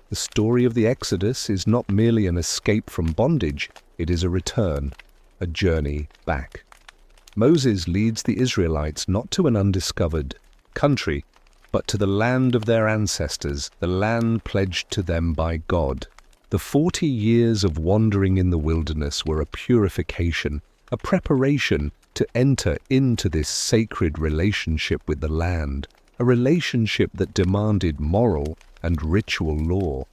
The story of the Exodus is not merely an escape from bondage, it is a return, a journey back. Moses leads the Israelites not to an undiscovered country, but to the land of their ancestors, the land pledged to them by God. The 40 years of wandering in the wilderness were a purification, a preparation to enter into this sacred relationship with the land, a relationship that demanded moral and ritual law.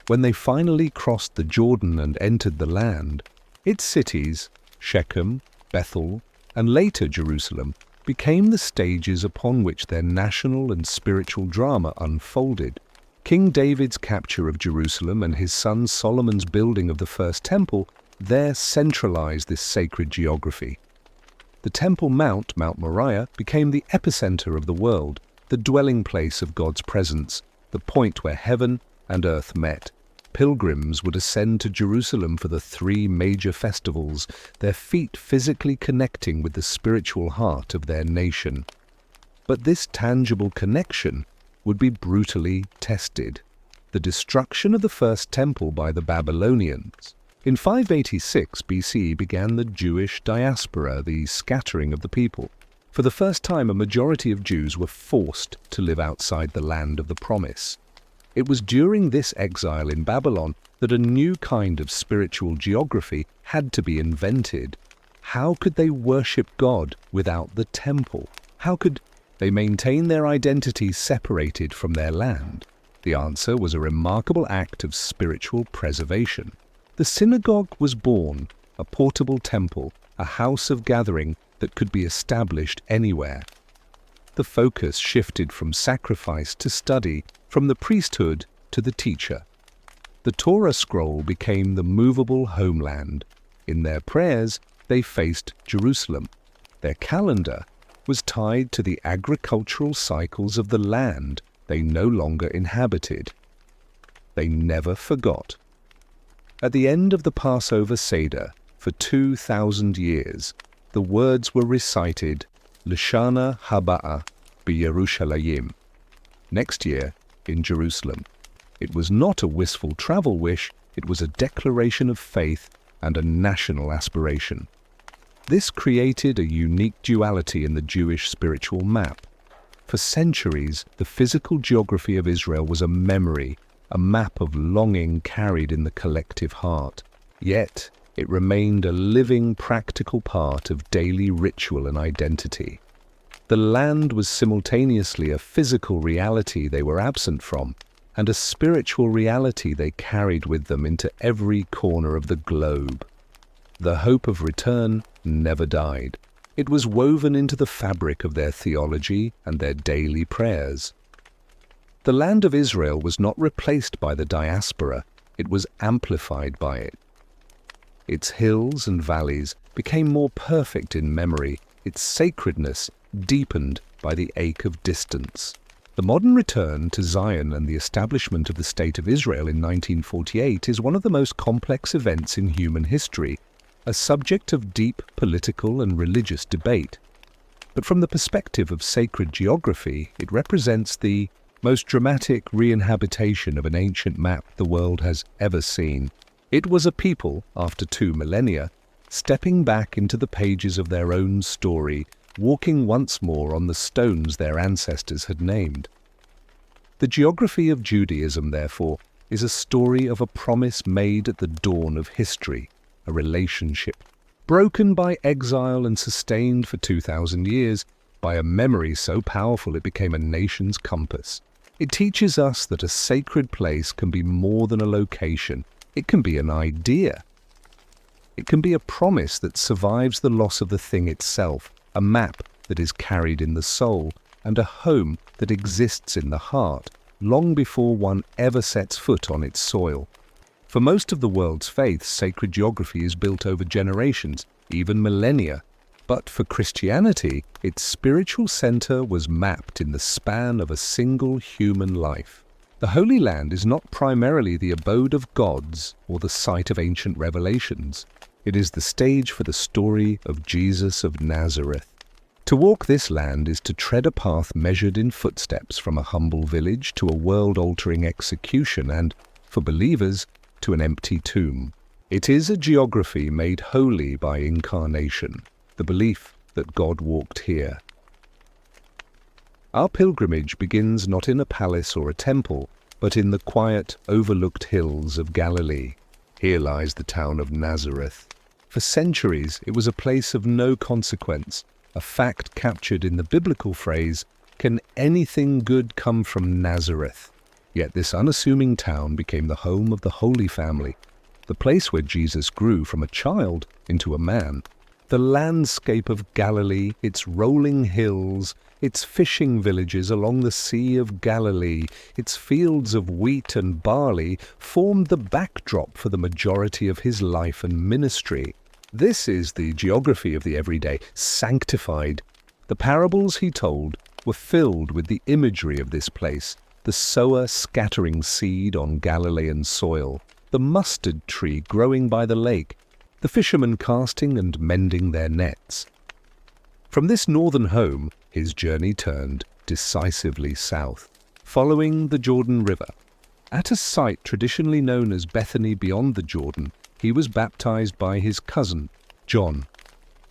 When they finally crossed the Jordan and entered the land, its cities, Shechem, Bethel, and later Jerusalem, became the stages upon which their national and spiritual drama unfolded. King David's capture of Jerusalem and his son Solomon's building of the first temple there centralized this sacred geography. The Temple Mount, Mount Moriah, became the epicenter of the world, the dwelling place of God's presence, the point where heaven and earth met. Pilgrims would ascend to Jerusalem for the 3 major festivals, their feet physically connecting with the spiritual heart of their nation. But this tangible connection would be brutally tested. The destruction of the first temple by the Babylonians. In 586 BC began the Jewish diaspora, the scattering of the people. For the first time, a majority of Jews were forced to live outside the land of the promise. It was during this exile in Babylon that a new kind of spiritual geography had to be invented. How could they worship God without the temple? How could they maintain their identities separated from their land? The answer was a remarkable act of spiritual preservation. The synagogue was born, a portable temple, a house of gathering that could be established anywhere. The focus shifted from sacrifice to study, from the priesthood to the teacher. The Torah scroll became the movable homeland. In their prayers, they faced Jerusalem. Their calendar was tied to the agricultural cycles of the land they no longer inhabited. They never forgot. At the end of the Passover Seder, for 2,000 years, the words were recited, L'shana haba'a b'Yerushalayim, next year in Jerusalem. It was not a wistful travel wish, it was a declaration of faith and a national aspiration. This created a unique duality in the Jewish spiritual map. For centuries, the physical geography of Israel was a memory, a map of longing carried in the collective heart. Yet, it remained a living, practical part of daily ritual and identity. The land was simultaneously a physical reality they were absent from, and a spiritual reality they carried with them into every corner of the globe. The hope of return never died. It was woven into the fabric of their theology and their daily prayers. The land of Israel was not replaced by the diaspora, it was amplified by it. Its hills and valleys became more perfect in memory, its sacredness deepened by the ache of distance. The modern return to Zion and the establishment of the State of Israel in 1948 is one of the most complex events in human history, a subject of deep political and religious debate. But from the perspective of sacred geography, it represents the most dramatic re-inhabitation of an ancient map the world has ever seen. It was a people, after 2 millennia, stepping back into the pages of their own story, walking once more on the stones their ancestors had named. The geography of Judaism, therefore, is a story of a promise made at the dawn of history, a relationship, broken by exile and sustained for 2,000 years by a memory so powerful it became a nation's compass. It teaches us that a sacred place can be more than a location. It can be an idea. It can be a promise that survives the loss of the thing itself, a map that is carried in the soul, and a home that exists in the heart, long before one ever sets foot on its soil. For most of the world's faiths, sacred geography is built over generations, even millennia. But for Christianity, its spiritual center was mapped in the span of a single human life. The Holy Land is not primarily the abode of gods or the site of ancient revelations. It is the stage for the story of Jesus of Nazareth. To walk this land is to tread a path measured in footsteps from a humble village to a world-altering execution and, for believers, to an empty tomb. It is a geography made holy by incarnation, the belief that God walked here. Our pilgrimage begins not in a palace or a temple, but in the quiet, overlooked hills of Galilee. Here lies the town of Nazareth. For centuries, it was a place of no consequence, a fact captured in the biblical phrase, "Can anything good come from Nazareth?" Yet this unassuming town became the home of the Holy Family, the place where Jesus grew from a child into a man. The landscape of Galilee, its rolling hills, its fishing villages along the Sea of Galilee, its fields of wheat and barley, formed the backdrop for the majority of his life and ministry. This is the geography of the everyday, sanctified. The parables he told were filled with the imagery of this place, the sower scattering seed on Galilean soil, the mustard tree growing by the lake, the fishermen casting and mending their nets. From this northern home, his journey turned decisively south, following the Jordan River. At a site traditionally known as Bethany beyond the Jordan, he was baptized by his cousin, John.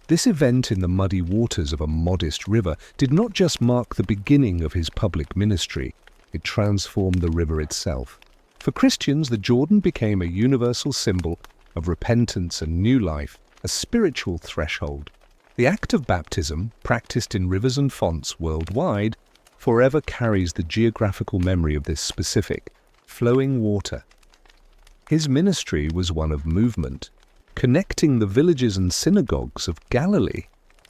This event in the muddy waters of a modest river did not just mark the beginning of his public ministry, it transformed the river itself. For Christians, the Jordan became a universal symbol of repentance and new life, a spiritual threshold. The act of baptism, practiced in rivers and fonts worldwide, forever carries the geographical memory of this specific, flowing water. His ministry was one of movement, connecting the villages and synagogues of Galilee.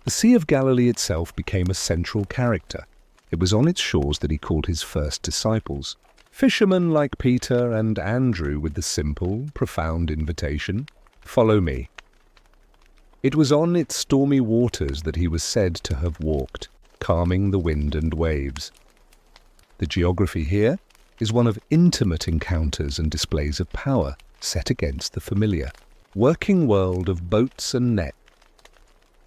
The Sea of Galilee itself became a central character. It was on its shores that he called his first disciples. Fishermen like Peter and Andrew with the simple, profound invitation, "Follow me." It was on its stormy waters that he was said to have walked, calming the wind and waves. The geography here is one of intimate encounters and displays of power set against the familiar, working world of boats and nets.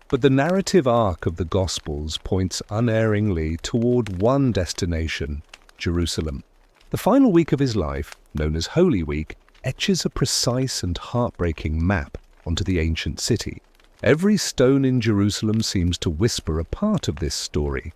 But the narrative arc of the Gospels points unerringly toward one destination, Jerusalem. The final week of his life, known as Holy Week, etches a precise and heartbreaking map onto the ancient city. Every stone in Jerusalem seems to whisper a part of this story.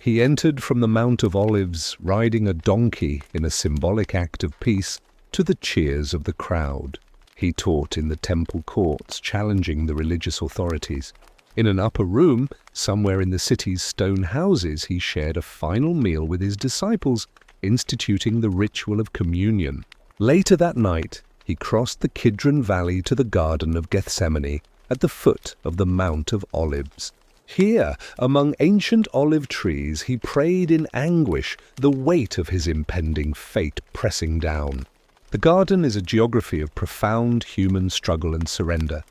He entered from the Mount of Olives, riding a donkey in a symbolic act of peace, to the cheers of the crowd. He taught in the temple courts, challenging the religious authorities. In an upper room, somewhere in the city's stone houses, he shared a final meal with his disciples, instituting the ritual of communion. Later that night, he crossed the Kidron Valley to the Garden of Gethsemane at the foot of the Mount of Olives. Here, among ancient olive trees, he prayed in anguish, the weight of his impending fate pressing down. The garden is a geography of profound human struggle and surrender.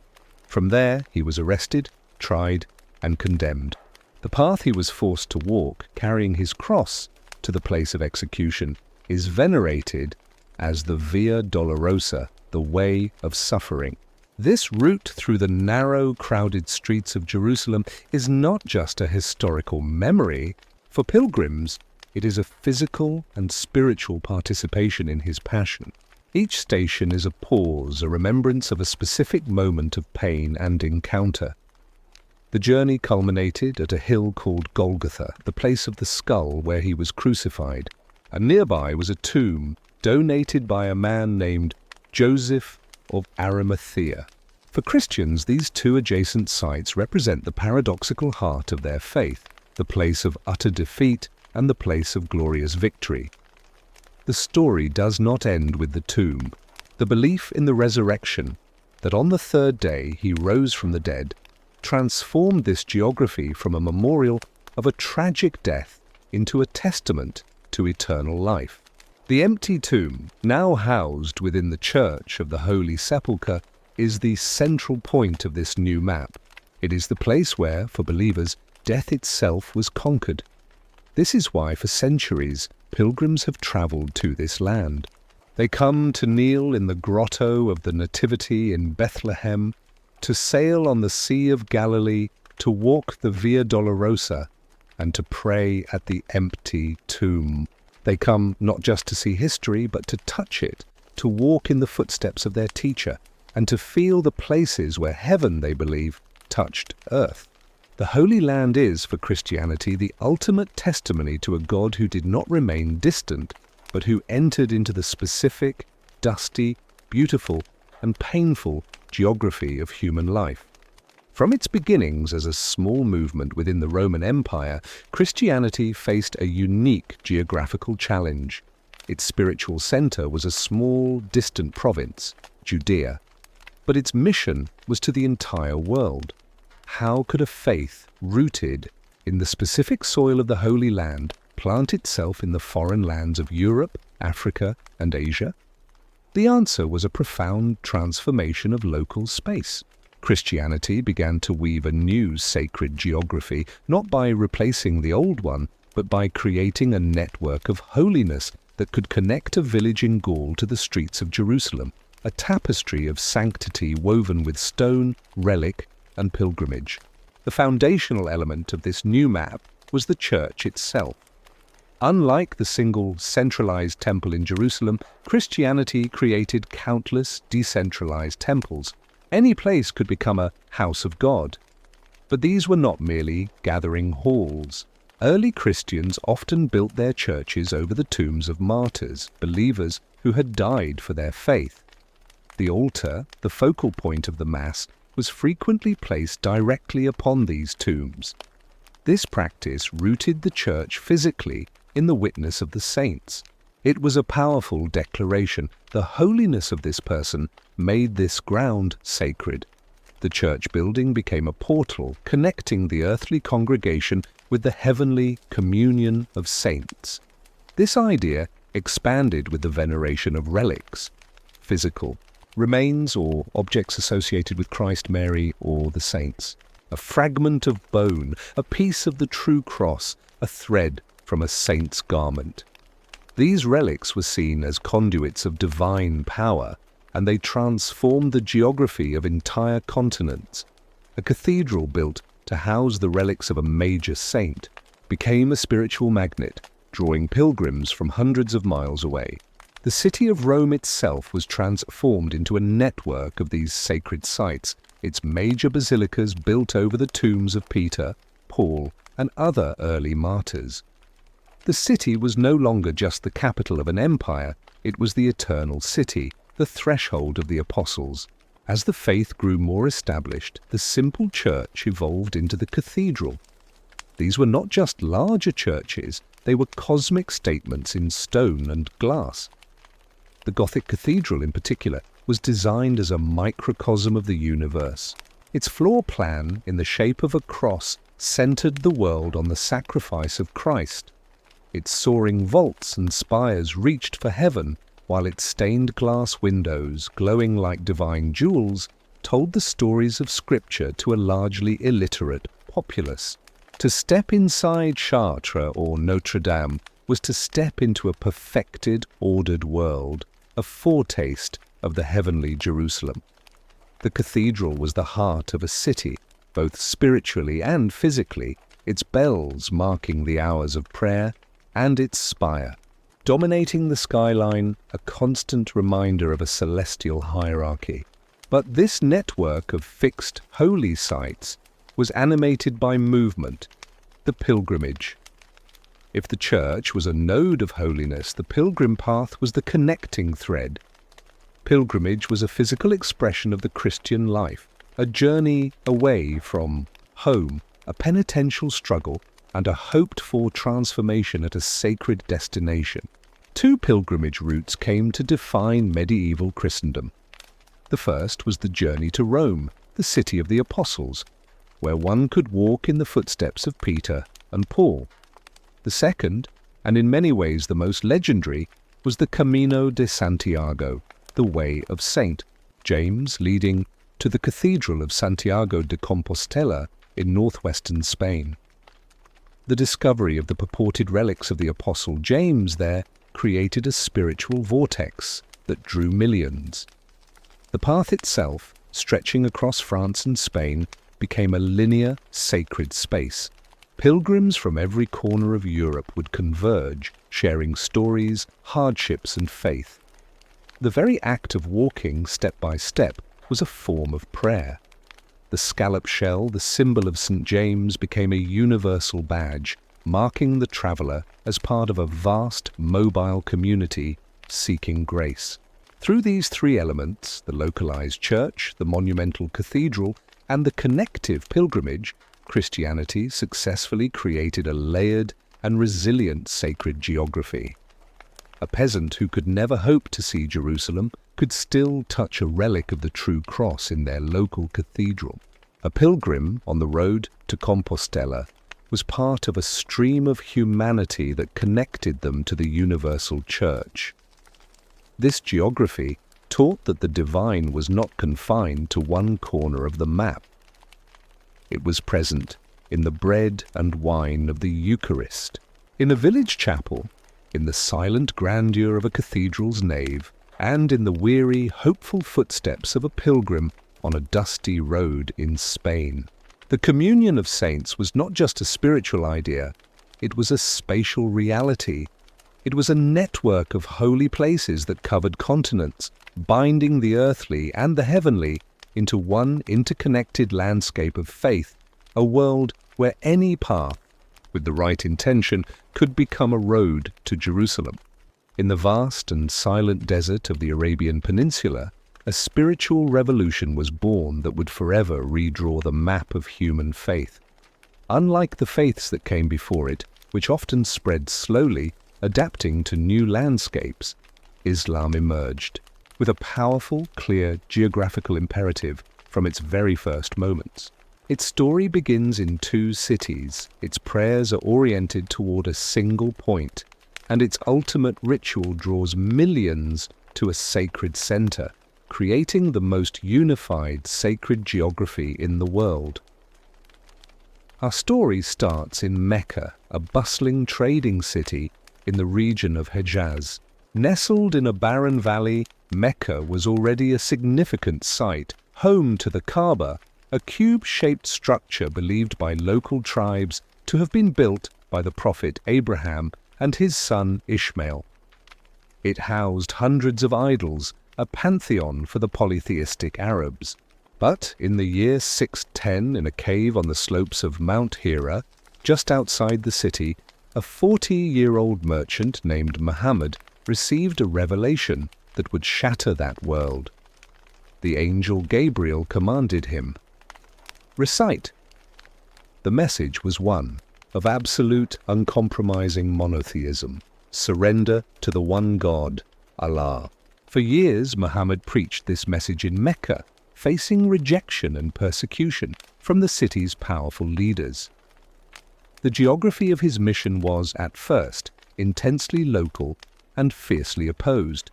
From there, he was arrested, tried, and condemned. The path he was forced to walk, carrying his cross to the place of execution, is venerated as the Via Dolorosa, the way of suffering. This route through the narrow, crowded streets of Jerusalem is not just a historical memory. For pilgrims, it is a physical and spiritual participation in his passion. Each station is a pause, a remembrance of a specific moment of pain and encounter. The journey culminated at a hill called Golgotha, the place of the skull where he was crucified, and nearby was a tomb donated by a man named Joseph of Arimathea. For Christians, these two adjacent sites represent the paradoxical heart of their faith, the place of utter defeat and the place of glorious victory. The story does not end with the tomb. The belief in the resurrection, that on the third day he rose from the dead, transformed this geography from a memorial of a tragic death into a testament to eternal life. The empty tomb, now housed within the Church of the Holy Sepulchre, is the central point of this new map. It is the place where, for believers, death itself was conquered. This is why, for centuries, pilgrims have travelled to this land. They come to kneel in the grotto of the Nativity in Bethlehem, to sail on the Sea of Galilee, to walk the Via Dolorosa, and to pray at the empty tomb. They come not just to see history, but to touch it, to walk in the footsteps of their teacher, and to feel the places where heaven, they believe, touched earth. The Holy Land is, for Christianity, the ultimate testimony to a God who did not remain distant, but who entered into the specific, dusty, beautiful, and painful geography of human life. From its beginnings as a small movement within the Roman Empire, Christianity faced a unique geographical challenge. Its spiritual center was a small, distant province, Judea, but its mission was to the entire world. How could a faith rooted in the specific soil of the Holy Land plant itself in the foreign lands of Europe, Africa, and Asia? The answer was a profound transformation of local space. Christianity began to weave a new sacred geography, not by replacing the old one, but by creating a network of holiness that could connect a village in Gaul to the streets of Jerusalem, a tapestry of sanctity woven with stone, relic, and pilgrimage. The foundational element of this new map was the church itself. Unlike the single centralized temple in Jerusalem, Christianity created countless decentralized temples. Any place could become a house of God. But these were not merely gathering halls. Early Christians often built their churches over the tombs of martyrs, believers who had died for their faith. The altar, the focal point of the Mass, was frequently placed directly upon these tombs. This practice rooted the church physically in the witness of the saints. It was a powerful declaration. The holiness of this person made this ground sacred. The church building became a portal connecting the earthly congregation with the heavenly communion of saints. This idea expanded with the veneration of relics, physical remains or objects associated with Christ, Mary, or the saints. A fragment of bone, a piece of the true cross, a thread from a saint's garment. These relics were seen as conduits of divine power, and they transformed the geography of entire continents. A cathedral built to house the relics of a major saint became a spiritual magnet, drawing pilgrims from hundreds of miles away. The city of Rome itself was transformed into a network of these sacred sites, its major basilicas built over the tombs of Peter, Paul, and other early martyrs. The city was no longer just the capital of an empire, it was the eternal city, the threshold of the apostles. As the faith grew more established, the simple church evolved into the cathedral. These were not just larger churches, they were cosmic statements in stone and glass. The Gothic cathedral, in particular, was designed as a microcosm of the universe. Its floor plan, in the shape of a cross, centered the world on the sacrifice of Christ. Its soaring vaults and spires reached for heaven, while its stained glass windows, glowing like divine jewels, told the stories of Scripture to a largely illiterate populace. To step inside Chartres or Notre Dame was to step into a perfected, ordered world, a foretaste of the heavenly Jerusalem. The cathedral was the heart of a city, both spiritually and physically, its bells marking the hours of prayer, and its spire, dominating the skyline, a constant reminder of a celestial hierarchy. But this network of fixed holy sites was animated by movement, the pilgrimage. If the church was a node of holiness, the pilgrim path was the connecting thread. Pilgrimage was a physical expression of the Christian life, a journey away from home, a penitential struggle, and a hoped-for transformation at a sacred destination. Two pilgrimage routes came to define medieval Christendom. The first was the journey to Rome, the city of the apostles, where one could walk in the footsteps of Peter and Paul. The second, and in many ways the most legendary, was the Camino de Santiago, the Way of Saint James, leading to the Cathedral of Santiago de Compostela in northwestern Spain. The discovery of the purported relics of the Apostle James there created a spiritual vortex that drew millions. The path itself, stretching across France and Spain, became a linear, sacred space. Pilgrims from every corner of Europe would converge, sharing stories, hardships, and faith. The very act of walking step by step was a form of prayer. The scallop shell, the symbol of St. James, became a universal badge, marking the traveller as part of a vast, mobile community seeking grace. Through these three elements, the localized church, the monumental cathedral, and the connective pilgrimage, Christianity successfully created a layered and resilient sacred geography. A peasant who could never hope to see Jerusalem could still touch a relic of the true cross in their local cathedral. A pilgrim on the road to Compostela was part of a stream of humanity that connected them to the universal church. This geography taught that the divine was not confined to one corner of the map. It was present in the bread and wine of the Eucharist, in a village chapel, in the silent grandeur of a cathedral's nave, and in the weary, hopeful footsteps of a pilgrim on a dusty road in Spain. The communion of saints was not just a spiritual idea, it was a spatial reality. It was a network of holy places that covered continents, binding the earthly and the heavenly into one interconnected landscape of faith, a world where any path, with the right intention, could become a road to Jerusalem. In the vast and silent desert of the Arabian Peninsula, a spiritual revolution was born that would forever redraw the map of human faith. Unlike the faiths that came before it, which often spread slowly, adapting to new landscapes, Islam emerged, with a powerful, clear geographical imperative from its very first moments. Its story begins in two cities, its prayers are oriented toward a single point, and its ultimate ritual draws millions to a sacred center, creating the most unified sacred geography in the world. Our story starts in Mecca, a bustling trading city in the region of Hejaz. Nestled in a barren valley, Mecca was already a significant site, home to the Kaaba, a cube-shaped structure believed by local tribes to have been built by the prophet Abraham and his son Ishmael. It housed hundreds of idols, a pantheon for the polytheistic Arabs. But in the year 610, in a cave on the slopes of Mount Hira, just outside the city, a 40-year-old merchant named Muhammad received a revelation that would shatter that world. The angel Gabriel commanded him, "Recite." The message was one of absolute, uncompromising monotheism, surrender to the one God, Allah. For years, Muhammad preached this message in Mecca, facing rejection and persecution from the city's powerful leaders. The geography of his mission was, at first, intensely local and fiercely opposed.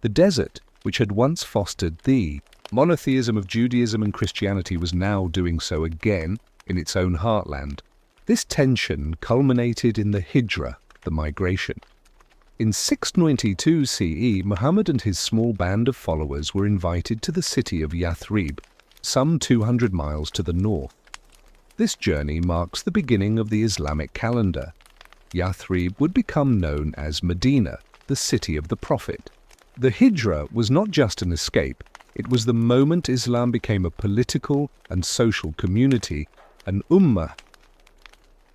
The desert, which had once fostered the monotheism of Judaism and Christianity, was now doing so again in its own heartland. This tension culminated in the Hijra, the migration. In 692 CE, Muhammad and his small band of followers were invited to the city of Yathrib, some 200 miles to the north. This journey marks the beginning of the Islamic calendar. Yathrib would become known as Medina, the city of the Prophet. The Hijra was not just an escape, it was the moment Islam became a political and social community, an ummah.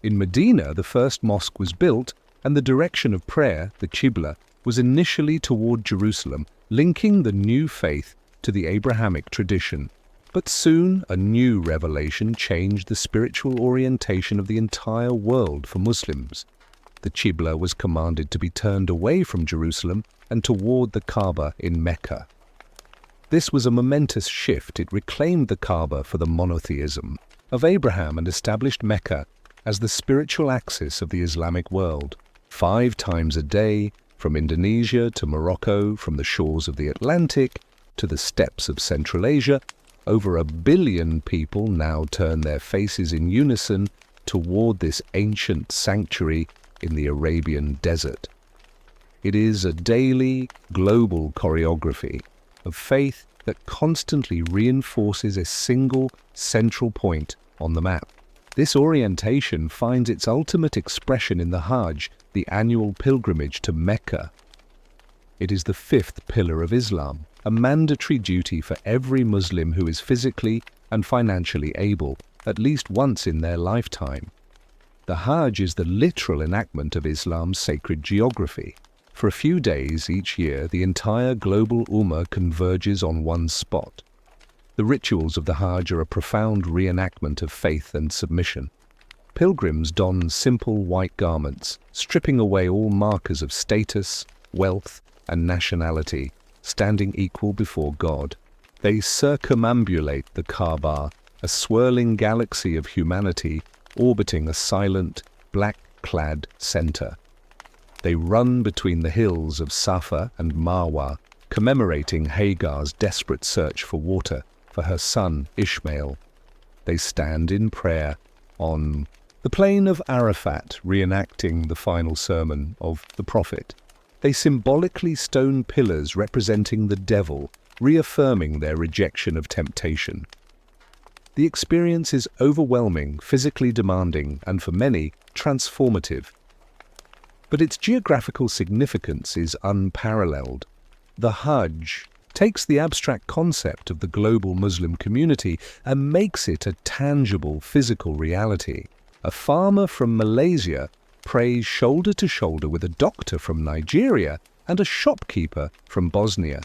In Medina, the first mosque was built, and the direction of prayer, the Qibla, was initially toward Jerusalem, linking the new faith to the Abrahamic tradition. But soon a new revelation changed the spiritual orientation of the entire world for Muslims. The Qibla was commanded to be turned away from Jerusalem and toward the Kaaba in Mecca. This was a momentous shift. It reclaimed the Kaaba for the monotheism of Abraham and established Mecca as the spiritual axis of the Islamic world. 5 times a day, from Indonesia to Morocco, from the shores of the Atlantic to the steppes of Central Asia, over 1 billion people now turn their faces in unison toward this ancient sanctuary in the Arabian desert. It is a daily, global choreography of faith that constantly reinforces a single central point on the map. This orientation finds its ultimate expression in the Hajj, the annual pilgrimage to Mecca. It is the 5th pillar of Islam, a mandatory duty for every Muslim who is physically and financially able, at least once in their lifetime. The Hajj is the literal enactment of Islam's sacred geography. For a few days each year, the entire global Ummah converges on one spot. The rituals of the Hajj are a profound reenactment of faith and submission. Pilgrims don simple white garments, stripping away all markers of status, wealth, and nationality, standing equal before God. They circumambulate the Kaaba, a swirling galaxy of humanity orbiting a silent, black-clad center. They run between the hills of Safa and Marwa, commemorating Hagar's desperate search for water for her son Ishmael. They stand in prayer on the plain of Arafat, reenacting the final sermon of the prophet. They symbolically stone pillars representing the devil, reaffirming their rejection of temptation. The experience is overwhelming, physically demanding, and for many, transformative. But its geographical significance is unparalleled. The Hajj takes the abstract concept of the global Muslim community and makes it a tangible physical reality. A farmer from Malaysia prays shoulder to shoulder with a doctor from Nigeria and a shopkeeper from Bosnia.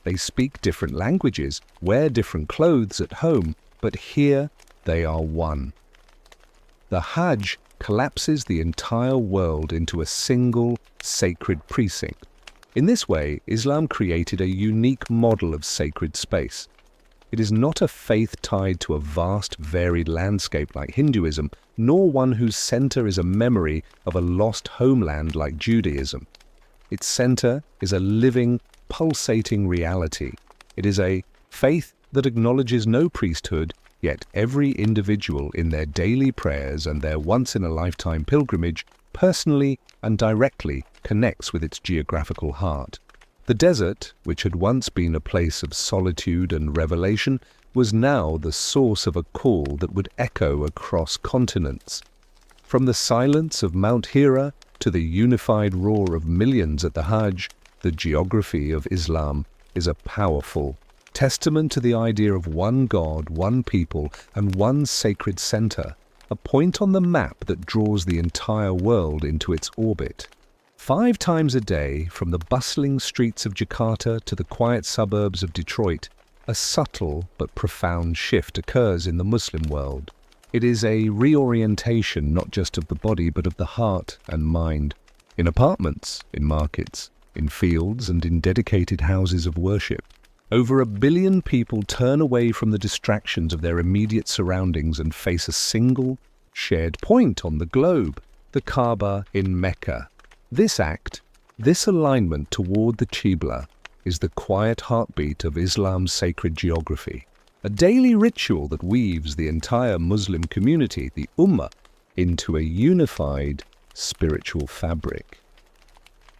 They speak different languages, wear different clothes at home, but here they are one. The Hajj collapses the entire world into a single sacred precinct. In this way, Islam created a unique model of sacred space. It is not a faith tied to a vast, varied landscape like Hinduism, nor one whose center is a memory of a lost homeland like Judaism. Its center is a living, pulsating reality. It is a faith that acknowledges no priesthood, yet every individual in their daily prayers and their once-in-a-lifetime pilgrimage personally and directly connects with its geographical heart. The desert, which had once been a place of solitude and revelation, was now the source of a call that would echo across continents. From the silence of Mount Hira to the unified roar of millions at the Hajj, the geography of Islam is a powerful testament to the idea of one God, one people, and one sacred center, a point on the map that draws the entire world into its orbit. 5 times a day, from the bustling streets of Jakarta to the quiet suburbs of Detroit, a subtle but profound shift occurs in the Muslim world. It is a reorientation not just of the body but of the heart and mind. In apartments, in markets, in fields and in dedicated houses of worship, over 1 billion people turn away from the distractions of their immediate surroundings and face a single, shared point on the globe, the Kaaba in Mecca. This act, this alignment toward the Qibla, is the quiet heartbeat of Islam's sacred geography, a daily ritual that weaves the entire Muslim community, the Ummah, into a unified spiritual fabric.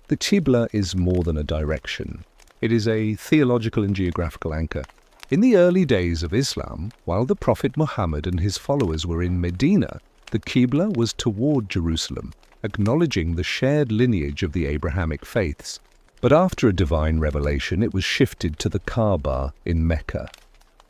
The Qibla is more than a direction. It is a theological and geographical anchor. In the early days of Islam, while the Prophet Muhammad and his followers were in Medina, the Qibla was toward Jerusalem, acknowledging the shared lineage of the Abrahamic faiths. But after a divine revelation, it was shifted to the Kaaba in Mecca.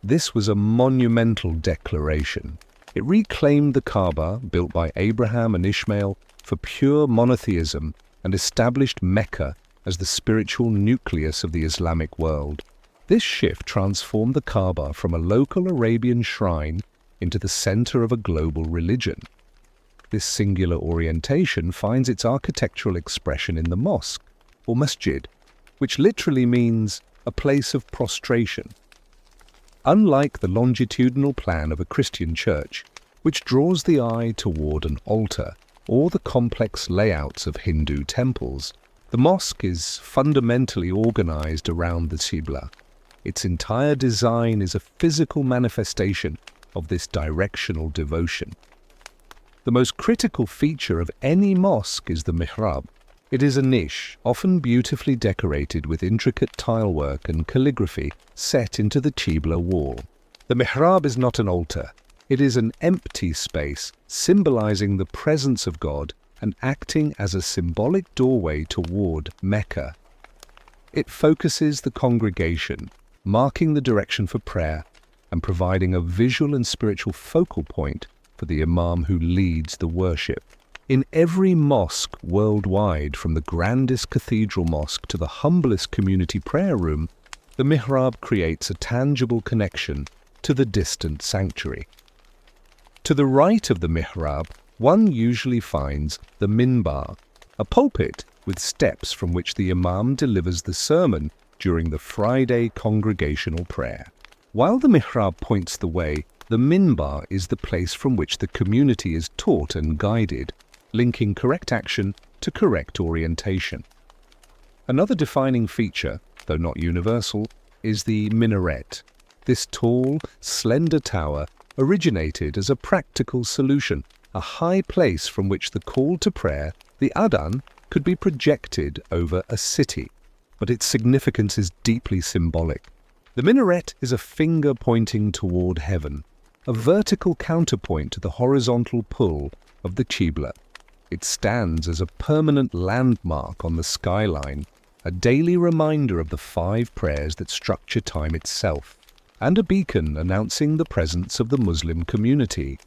This was a monumental declaration. It reclaimed the Kaaba, built by Abraham and Ishmael, for pure monotheism and established Mecca as the spiritual nucleus of the Islamic world. This shift transformed the Kaaba from a local Arabian shrine into the center of a global religion. This singular orientation finds its architectural expression in the mosque, or masjid, which literally means a place of prostration. Unlike the longitudinal plan of a Christian church, which draws the eye toward an altar, or the complex layouts of Hindu temples, the mosque is fundamentally organized around the Qibla. Its entire design is a physical manifestation of this directional devotion. The most critical feature of any mosque is the mihrab. It is a niche, often beautifully decorated with intricate tilework and calligraphy set into the Qibla wall. The mihrab is not an altar. It is an empty space, symbolizing the presence of God and acting as a symbolic doorway toward Mecca. It focuses the congregation, marking the direction for prayer and providing a visual and spiritual focal point for the imam who leads the worship. In every mosque worldwide, from the grandest cathedral mosque to the humblest community prayer room, the mihrab creates a tangible connection to the distant sanctuary. To the right of the mihrab, one usually finds the minbar, a pulpit with steps from which the imam delivers the sermon during the Friday congregational prayer. While the mihrab points the way, the minbar is the place from which the community is taught and guided, linking correct action to correct orientation. Another defining feature, though not universal, is the minaret. This tall, slender tower originated as a practical solution, a high place from which the call to prayer, the adhan, could be projected over a city. But its significance is deeply symbolic. The minaret is a finger pointing toward heaven, a vertical counterpoint to the horizontal pull of the qibla. It stands as a permanent landmark on the skyline, a daily reminder of the 5 prayers that structure time itself, and a beacon announcing the presence of the Muslim community.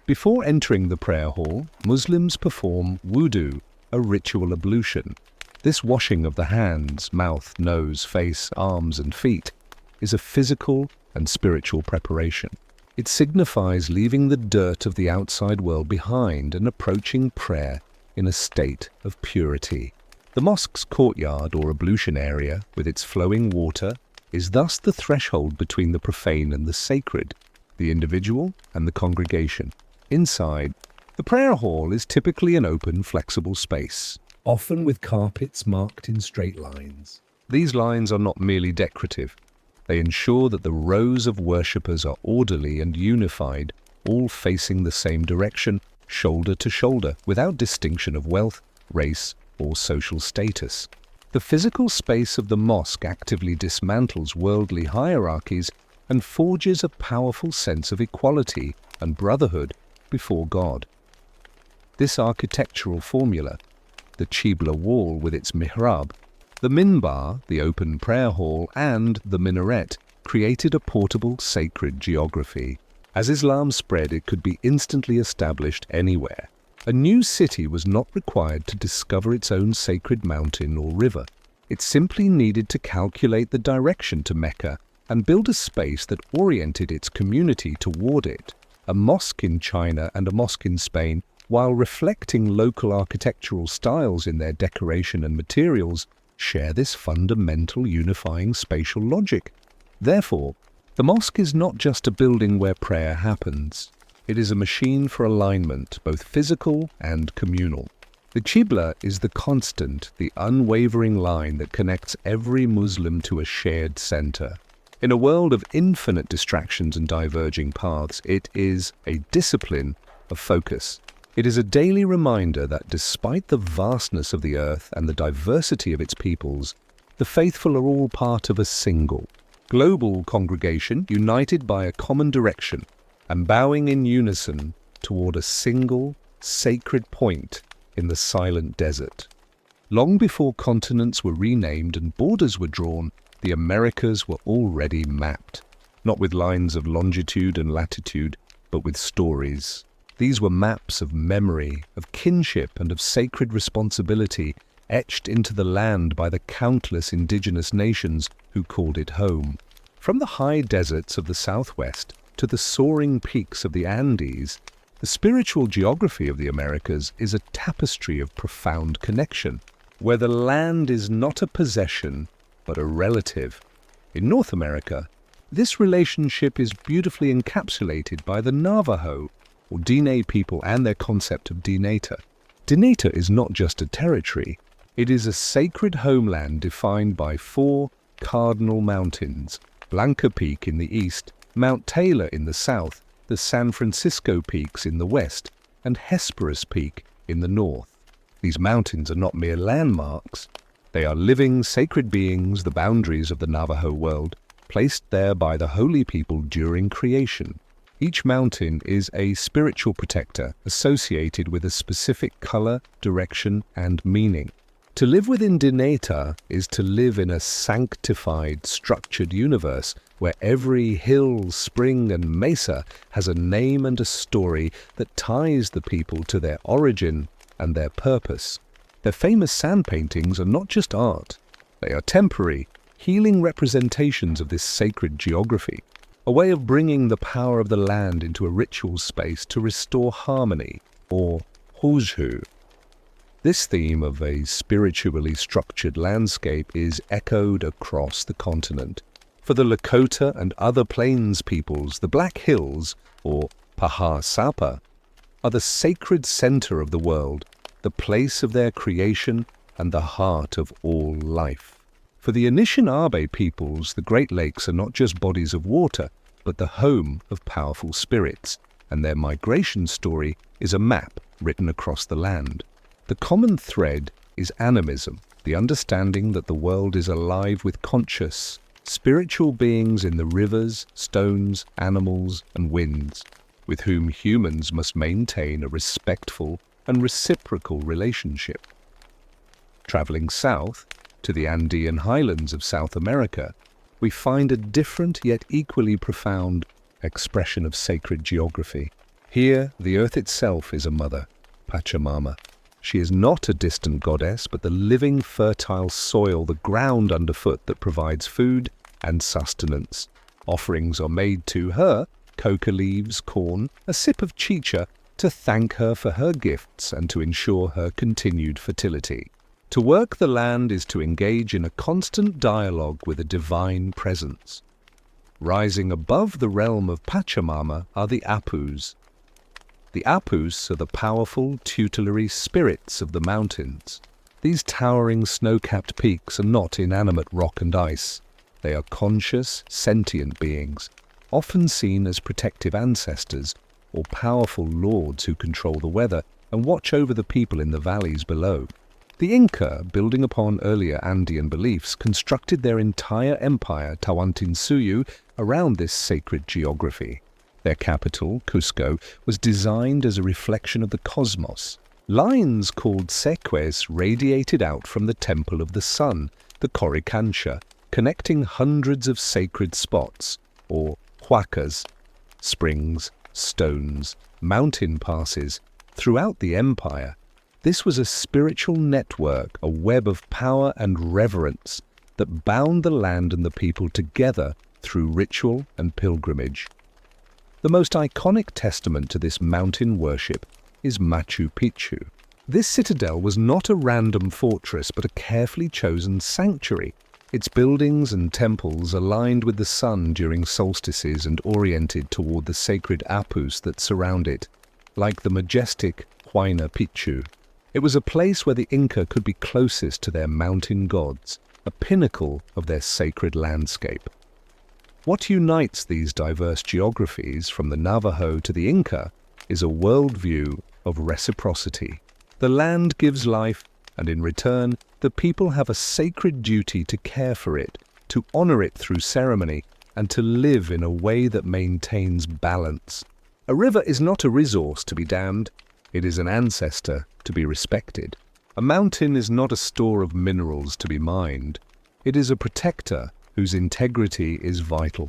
Before entering the prayer hall, Muslims perform wudu, a ritual ablution. This washing of the hands, mouth, nose, face, arms and feet is a physical and spiritual preparation. It signifies leaving the dirt of the outside world behind and approaching prayer in a state of purity. The mosque's courtyard or ablution area, with its flowing water, is thus the threshold between the profane and the sacred, the individual and the congregation. Inside, the prayer hall is typically an open, flexible space, often with carpets marked in straight lines. These lines are not merely decorative. They ensure that the rows of worshippers are orderly and unified, all facing the same direction, shoulder to shoulder, without distinction of wealth, race, or social status. The physical space of the mosque actively dismantles worldly hierarchies and forges a powerful sense of equality and brotherhood before God. This architectural formula, the qibla wall with its mihrab, the minbar, the open prayer hall, and the minaret, created a portable sacred geography. As Islam spread, it could be instantly established anywhere. A new city was not required to discover its own sacred mountain or river. It simply needed to calculate the direction to Mecca and build a space that oriented its community toward it. A mosque in China and a mosque in Spain, while reflecting local architectural styles in their decoration and materials, share this fundamental unifying spatial logic. Therefore, the mosque is not just a building where prayer happens. It is a machine for alignment, both physical and communal. The qibla is the constant, the unwavering line that connects every Muslim to a shared center. In a world of infinite distractions and diverging paths, it is a discipline of focus. It is a daily reminder that despite the vastness of the earth and the diversity of its peoples, the faithful are all part of a single, global congregation united by a common direction and bowing in unison toward a single, sacred point in the silent desert. Long before continents were renamed and borders were drawn, the Americas were already mapped, not with lines of longitude and latitude, but with stories. These were maps of memory, of kinship, and of sacred responsibility, etched into the land by the countless indigenous nations who called it home. From the high deserts of the southwest to the soaring peaks of the Andes, the spiritual geography of the Americas is a tapestry of profound connection, where the land is not a possession, but a relative. In North America, this relationship is beautifully encapsulated by the Navajo, or Diné people, and their concept of dineta. Dineta is not just a territory. It is a sacred homeland defined by 4 cardinal mountains: Blanca Peak in the east, Mount Taylor in the south, the San Francisco Peaks in the west, and Hesperus Peak in the north. These mountains are not mere landmarks. They are living, sacred beings, the boundaries of the Navajo world, placed there by the holy people during creation. Each mountain is a spiritual protector associated with a specific color, direction, and meaning. To live within Dineta is to live in a sanctified, structured universe where every hill, spring, and mesa has a name and a story that ties the people to their origin and their purpose. Their famous sand paintings are not just art. They are temporary, healing representations of this sacred geography, a way of bringing the power of the land into a ritual space to restore harmony, or huzhu. This theme of a spiritually structured landscape is echoed across the continent. For the Lakota and other plains peoples, the Black Hills, or Pahasapa, are the sacred center of the world, the place of their creation and the heart of all life. For the Anishinaabe peoples, the Great Lakes are not just bodies of water, but the home of powerful spirits, and their migration story is a map written across the land. The common thread is animism, the understanding that the world is alive with conscious, spiritual beings in the rivers, stones, animals, and winds, with whom humans must maintain a respectful and reciprocal relationship. Traveling south, to the Andean highlands of South America, we find a different yet equally profound expression of sacred geography. Here, the earth itself is a mother, Pachamama. She is not a distant goddess, but the living, fertile soil, the ground underfoot that provides food and sustenance. Offerings are made to her, coca leaves, corn, a sip of chicha, to thank her for her gifts and to ensure her continued fertility. To work the land is to engage in a constant dialogue with a divine presence. Rising above the realm of Pachamama are the Apus. The Apus are the powerful tutelary spirits of the mountains. These towering snow-capped peaks are not inanimate rock and ice. They are conscious, sentient beings, often seen as protective ancestors or powerful lords who control the weather and watch over the people in the valleys below. The Inca, building upon earlier Andean beliefs, constructed their entire empire, Tawantinsuyu, around this sacred geography. Their capital, Cusco, was designed as a reflection of the cosmos. Lines called seques radiated out from the Temple of the Sun, the Coricancha, connecting hundreds of sacred spots, or huacas, springs, stones, mountain passes, throughout the empire. This was a spiritual network, a web of power and reverence that bound the land and the people together through ritual and pilgrimage. The most iconic testament to this mountain worship is Machu Picchu. This citadel was not a random fortress, but a carefully chosen sanctuary. Its buildings and temples aligned with the sun during solstices and oriented toward the sacred apus that surround it, like the majestic Huayna Picchu. It was a place where the Inca could be closest to their mountain gods, a pinnacle of their sacred landscape. What unites these diverse geographies, from the Navajo to the Inca, is a worldview of reciprocity. The land gives life, and in return, the people have a sacred duty to care for it, to honor it through ceremony, and to live in a way that maintains balance. A river is not a resource to be dammed, it is an ancestor to be respected. A mountain is not a store of minerals to be mined, it is a protector whose integrity is vital.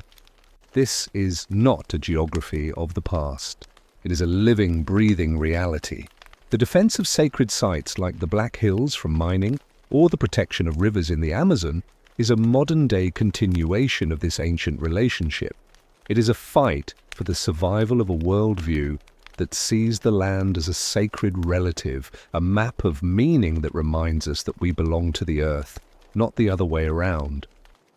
This is not a geography of the past. It is a living, breathing reality. The defense of sacred sites like the Black Hills from mining, or the protection of rivers in the Amazon, is a modern-day continuation of this ancient relationship. It is a fight for the survival of a worldview that sees the land as a sacred relative, a map of meaning that reminds us that we belong to the earth, not the other way around.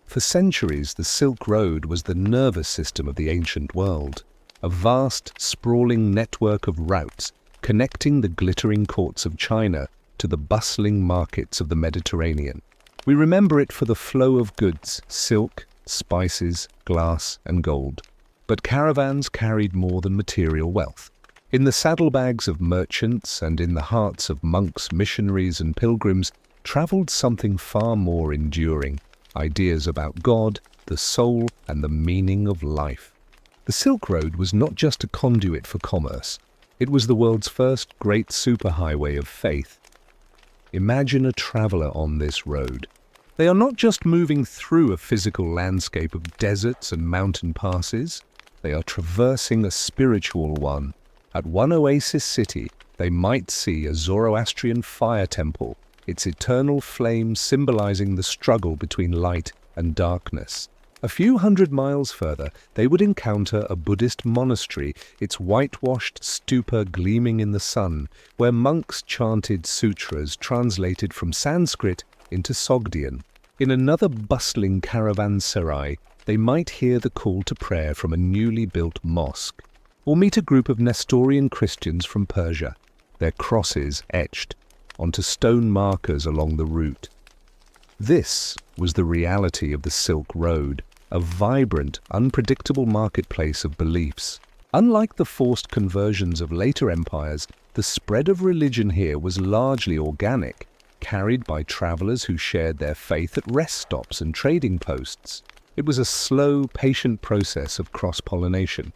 For centuries, the Silk Road was the nervous system of the ancient world, a vast, sprawling network of routes connecting the glittering courts of China to the bustling markets of the Mediterranean. We remember it for the flow of goods, silk, spices, glass, and gold. But caravans carried more than material wealth. In the saddlebags of merchants and in the hearts of monks, missionaries, and pilgrims traveled something far more enduring: ideas about God, the soul, and the meaning of life. The Silk Road was not just a conduit for commerce. It was the world's first great superhighway of faith. Imagine a traveler on this road. They are not just moving through a physical landscape of deserts and mountain passes. They are traversing a spiritual one. At one oasis city, they might see a Zoroastrian fire temple, its eternal flame symbolizing the struggle between light and darkness. A few hundred miles further, they would encounter a Buddhist monastery, its whitewashed stupa gleaming in the sun, where monks chanted sutras translated from Sanskrit into Sogdian. In another bustling caravanserai, they might hear the call to prayer from a newly built mosque, or meet a group of Nestorian Christians from Persia, their crosses etched onto stone markers along the route. This was the reality of the Silk Road, a vibrant, unpredictable marketplace of beliefs. Unlike the forced conversions of later empires, the spread of religion here was largely organic, carried by travelers who shared their faith at rest stops and trading posts. It was a slow, patient process of cross-pollination.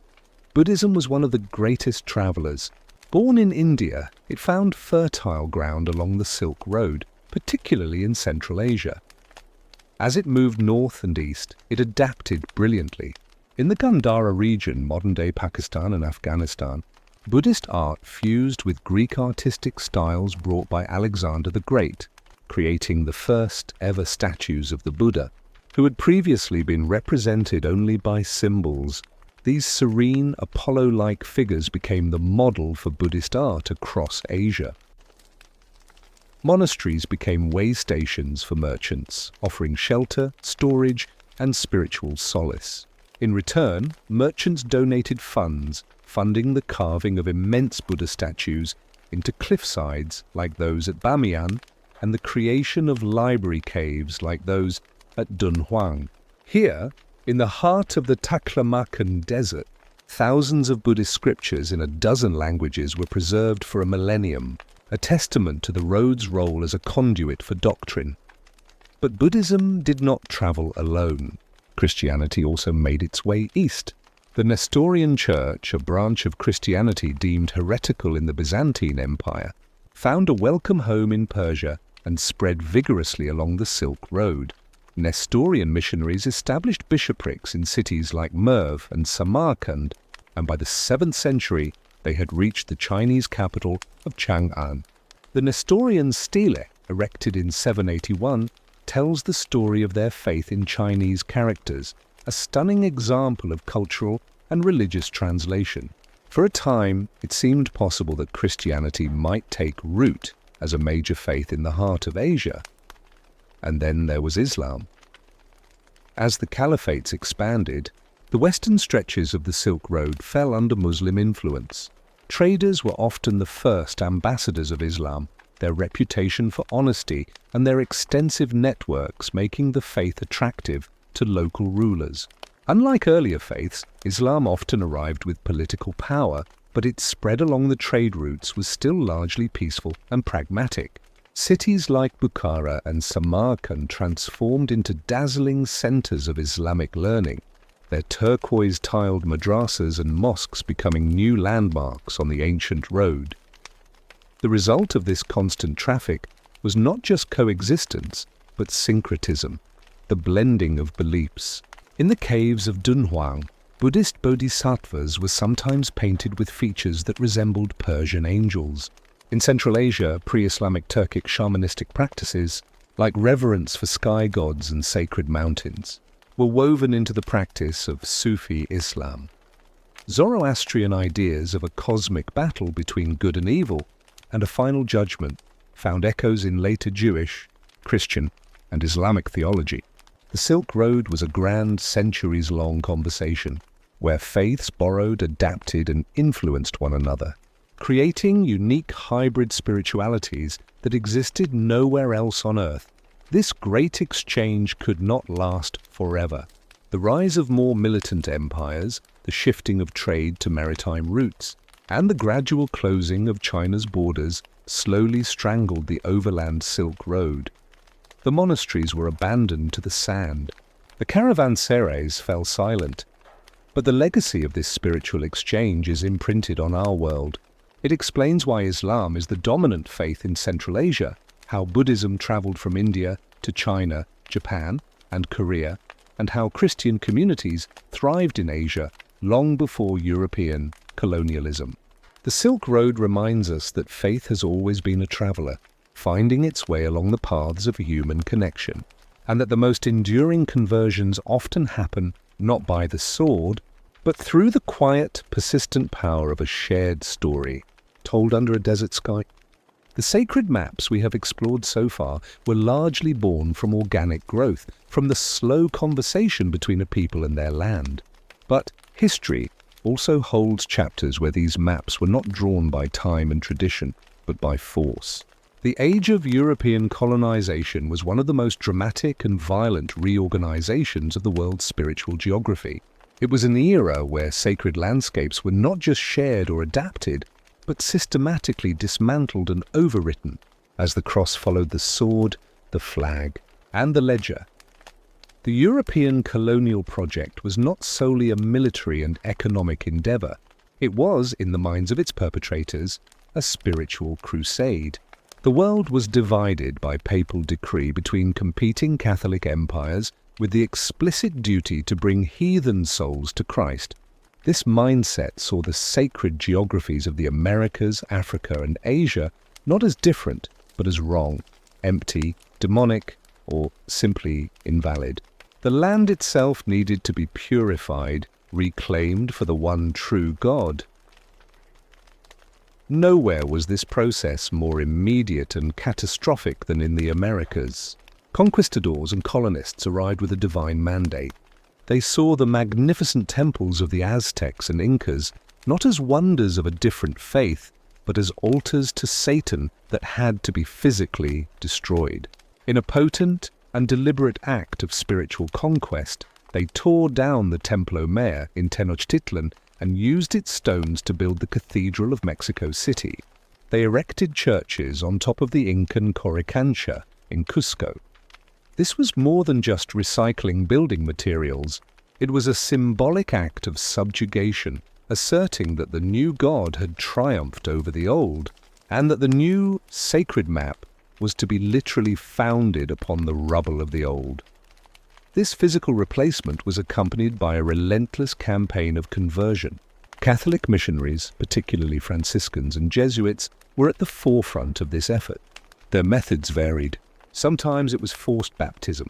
Buddhism was one of the greatest travelers. Born in India, it found fertile ground along the Silk Road, particularly in Central Asia. As it moved north and east, it adapted brilliantly. In the Gandhara region, modern-day Pakistan and Afghanistan, Buddhist art fused with Greek artistic styles brought by Alexander the Great, creating the first ever statues of the Buddha, who had previously been represented only by symbols. These serene, Apollo-like figures became the model for Buddhist art across Asia. Monasteries became way stations for merchants, offering shelter, storage, and spiritual solace. In return, merchants donated funds, funding the carving of immense Buddha statues into cliffsides like those at Bamiyan, and the creation of library caves like those at Dunhuang. Here, in the heart of the Taklamakan Desert, thousands of Buddhist scriptures in a dozen languages were preserved for a millennium, a testament to the road's role as a conduit for doctrine. But Buddhism did not travel alone. Christianity also made its way east. The Nestorian Church, a branch of Christianity deemed heretical in the Byzantine Empire, found a welcome home in Persia and spread vigorously along the Silk Road. Nestorian missionaries established bishoprics in cities like Merv and Samarkand, and by the 7th century they had reached the Chinese capital of Chang'an. The Nestorian stele, erected in 781, tells the story of their faith in Chinese characters, a stunning example of cultural and religious translation. For a time, it seemed possible that Christianity might take root as a major faith in the heart of Asia. And then there was Islam. As the caliphates expanded, the western stretches of the Silk Road fell under Muslim influence. Traders were often the first ambassadors of Islam, their reputation for honesty and their extensive networks making the faith attractive to local rulers. Unlike earlier faiths, Islam often arrived with political power, but its spread along the trade routes was still largely peaceful and pragmatic. Cities like Bukhara and Samarkand transformed into dazzling centers of Islamic learning, their turquoise-tiled madrasas and mosques becoming new landmarks on the ancient road. The result of this constant traffic was not just coexistence, but syncretism, the blending of beliefs. In the caves of Dunhuang, Buddhist bodhisattvas were sometimes painted with features that resembled Persian angels. In Central Asia, pre-Islamic Turkic shamanistic practices, like reverence for sky gods and sacred mountains, were woven into the practice of Sufi Islam. Zoroastrian ideas of a cosmic battle between good and evil and a final judgment found echoes in later Jewish, Christian, and Islamic theology. The Silk Road was a grand, centuries-long conversation, where faiths borrowed, adapted, and influenced one another, creating unique hybrid spiritualities that existed nowhere else on Earth. This great exchange could not last forever. The rise of more militant empires, the shifting of trade to maritime routes, and the gradual closing of China's borders slowly strangled the overland Silk Road. The monasteries were abandoned to the sand. The caravanserais fell silent. But the legacy of this spiritual exchange is imprinted on our world. It explains why Islam is the dominant faith in Central Asia, how Buddhism traveled from India to China, Japan, and Korea, and how Christian communities thrived in Asia long before European colonialism. The Silk Road reminds us that faith has always been a traveler, finding its way along the paths of human connection, and that the most enduring conversions often happen not by the sword, but through the quiet, persistent power of a shared story, told under a desert sky. The sacred maps we have explored so far were largely born from organic growth, from the slow conversation between a people and their land. But history also holds chapters where these maps were not drawn by time and tradition, but by force. The age of European colonization was one of the most dramatic and violent reorganizations of the world's spiritual geography. It was an era where sacred landscapes were not just shared or adapted, but systematically dismantled and overwritten as the cross followed the sword, the flag, and the ledger. The European colonial project was not solely a military and economic endeavor. It was, in the minds of its perpetrators, a spiritual crusade. The world was divided by papal decree between competing Catholic empires with the explicit duty to bring heathen souls to Christ. This mindset saw the sacred geographies of the Americas, Africa, and Asia not as different, but as wrong, empty, demonic, or simply invalid. The land itself needed to be purified, reclaimed for the one true God. Nowhere was this process more immediate and catastrophic than in the Americas. Conquistadors and colonists arrived with a divine mandate. They saw the magnificent temples of the Aztecs and Incas not as wonders of a different faith, but as altars to Satan that had to be physically destroyed. In a potent and deliberate act of spiritual conquest, they tore down the Templo Mayor in Tenochtitlan and used its stones to build the Cathedral of Mexico City. They erected churches on top of the Incan Coricancha in Cusco. This was more than just recycling building materials. It was a symbolic act of subjugation, asserting that the new God had triumphed over the old, and that the new sacred map was to be literally founded upon the rubble of the old. This physical replacement was accompanied by a relentless campaign of conversion. Catholic missionaries, particularly Franciscans and Jesuits, were at the forefront of this effort. Their methods varied. Sometimes it was forced baptism.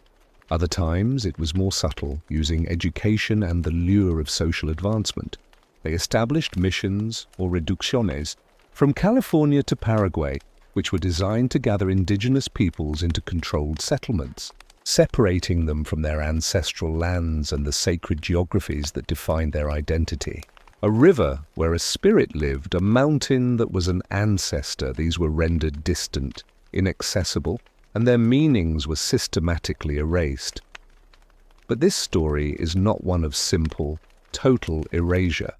Other times it was more subtle, using education and the lure of social advancement. They established missions, or reducciones, from California to Paraguay, which were designed to gather indigenous peoples into controlled settlements, separating them from their ancestral lands and the sacred geographies that defined their identity. A river where a spirit lived, a mountain that was an ancestor, these were rendered distant, inaccessible, and their meanings were systematically erased. But this story is not one of simple, total erasure.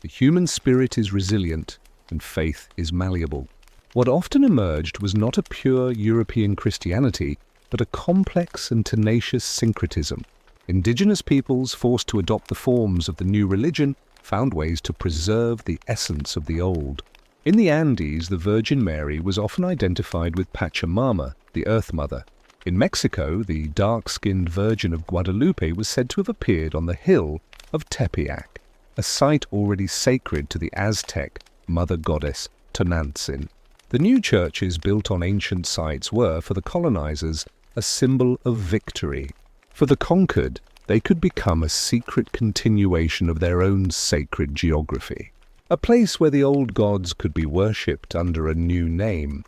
The human spirit is resilient, and faith is malleable. What often emerged was not a pure European Christianity, but a complex and tenacious syncretism. Indigenous peoples, forced to adopt the forms of the new religion, found ways to preserve the essence of the old. In the Andes, the Virgin Mary was often identified with Pachamama, the Earth Mother. In Mexico, the dark-skinned Virgin of Guadalupe was said to have appeared on the hill of Tepeyac, a site already sacred to the Aztec mother goddess Tonantzin. The new churches built on ancient sites were, for the colonizers, a symbol of victory. For the conquered, they could become a secret continuation of their own sacred geography, a place where the old gods could be worshipped under a new name.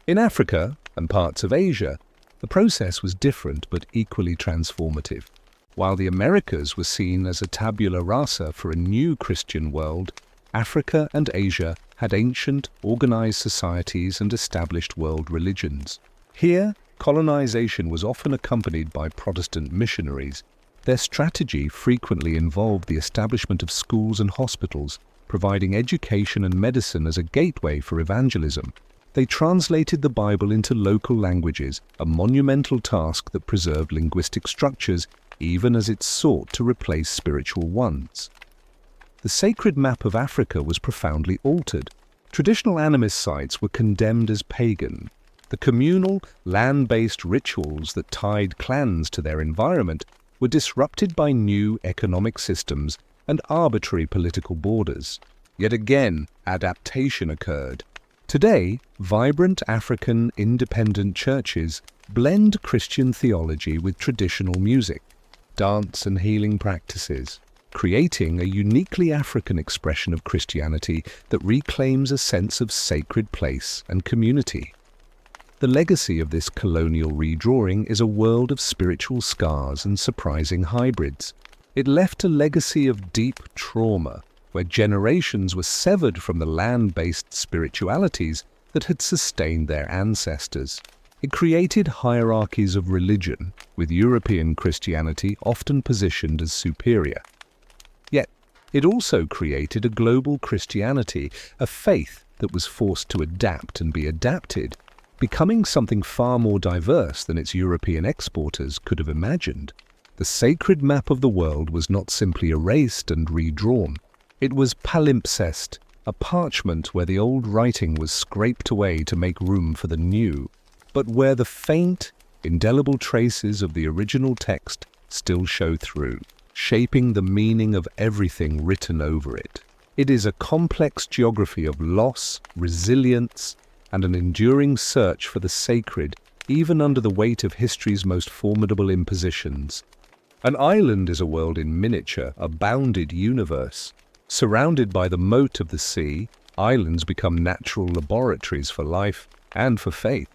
In Africa and parts of Asia, the process was different but equally transformative. While the Americas were seen as a tabula rasa for a new Christian world, Africa and Asia had ancient, organized societies and established world religions. Here, colonization was often accompanied by Protestant missionaries. Their strategy frequently involved the establishment of schools and hospitals, providing education and medicine as a gateway for evangelism. They translated the Bible into local languages, a monumental task that preserved linguistic structures even as it sought to replace spiritual ones. The sacred map of Africa was profoundly altered. Traditional animist sites were condemned as pagan. The communal, land-based rituals that tied clans to their environment were disrupted by new economic systems and arbitrary political borders. Yet again, adaptation occurred. Today, vibrant African independent churches blend Christian theology with traditional music, dance and healing practices. creating a uniquely African expression of Christianity that reclaims a sense of sacred place and community. The legacy of this colonial redrawing is a world of spiritual scars and surprising hybrids. It left a legacy of deep trauma, where generations were severed from the land-based spiritualities that had sustained their ancestors. It created hierarchies of religion, with European Christianity often positioned as superior. Yet, it also created a global Christianity, a faith that was forced to adapt and be adapted, becoming something far more diverse than its European exporters could have imagined. The sacred map of the world was not simply erased and redrawn. It was palimpsest, a parchment where the old writing was scraped away to make room for the new, but where the faint, indelible traces of the original text still show through, shaping the meaning of everything written over it. It is a complex geography of loss, resilience, and an enduring search for the sacred, even under the weight of history's most formidable impositions. An island is a world in miniature, a bounded universe. Surrounded by the moat of the sea, islands become natural laboratories for life and for faith.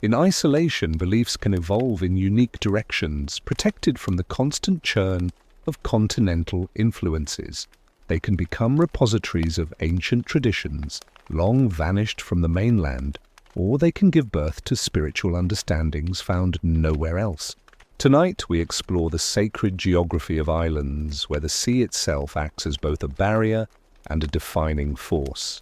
In isolation, beliefs can evolve in unique directions, protected from the constant churn of continental influences. They can become repositories of ancient traditions, long vanished from the mainland, or they can give birth to spiritual understandings found nowhere else. Tonight we explore the sacred geography of islands, where the sea itself acts as both a barrier and a defining force.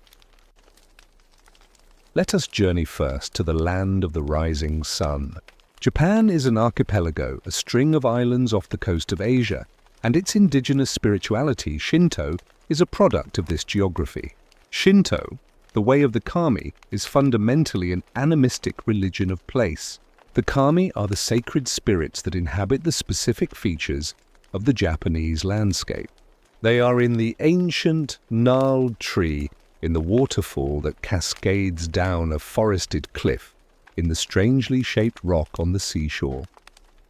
Let us journey first to the land of the rising sun. Japan is an archipelago, a string of islands off the coast of Asia, and its indigenous spirituality, Shinto, is a product of this geography. Shinto, the way of the kami, is fundamentally an animistic religion of place. The kami are the sacred spirits that inhabit the specific features of the Japanese landscape. They are in the ancient gnarled tree, in the waterfall that cascades down a forested cliff, in the strangely shaped rock on the seashore.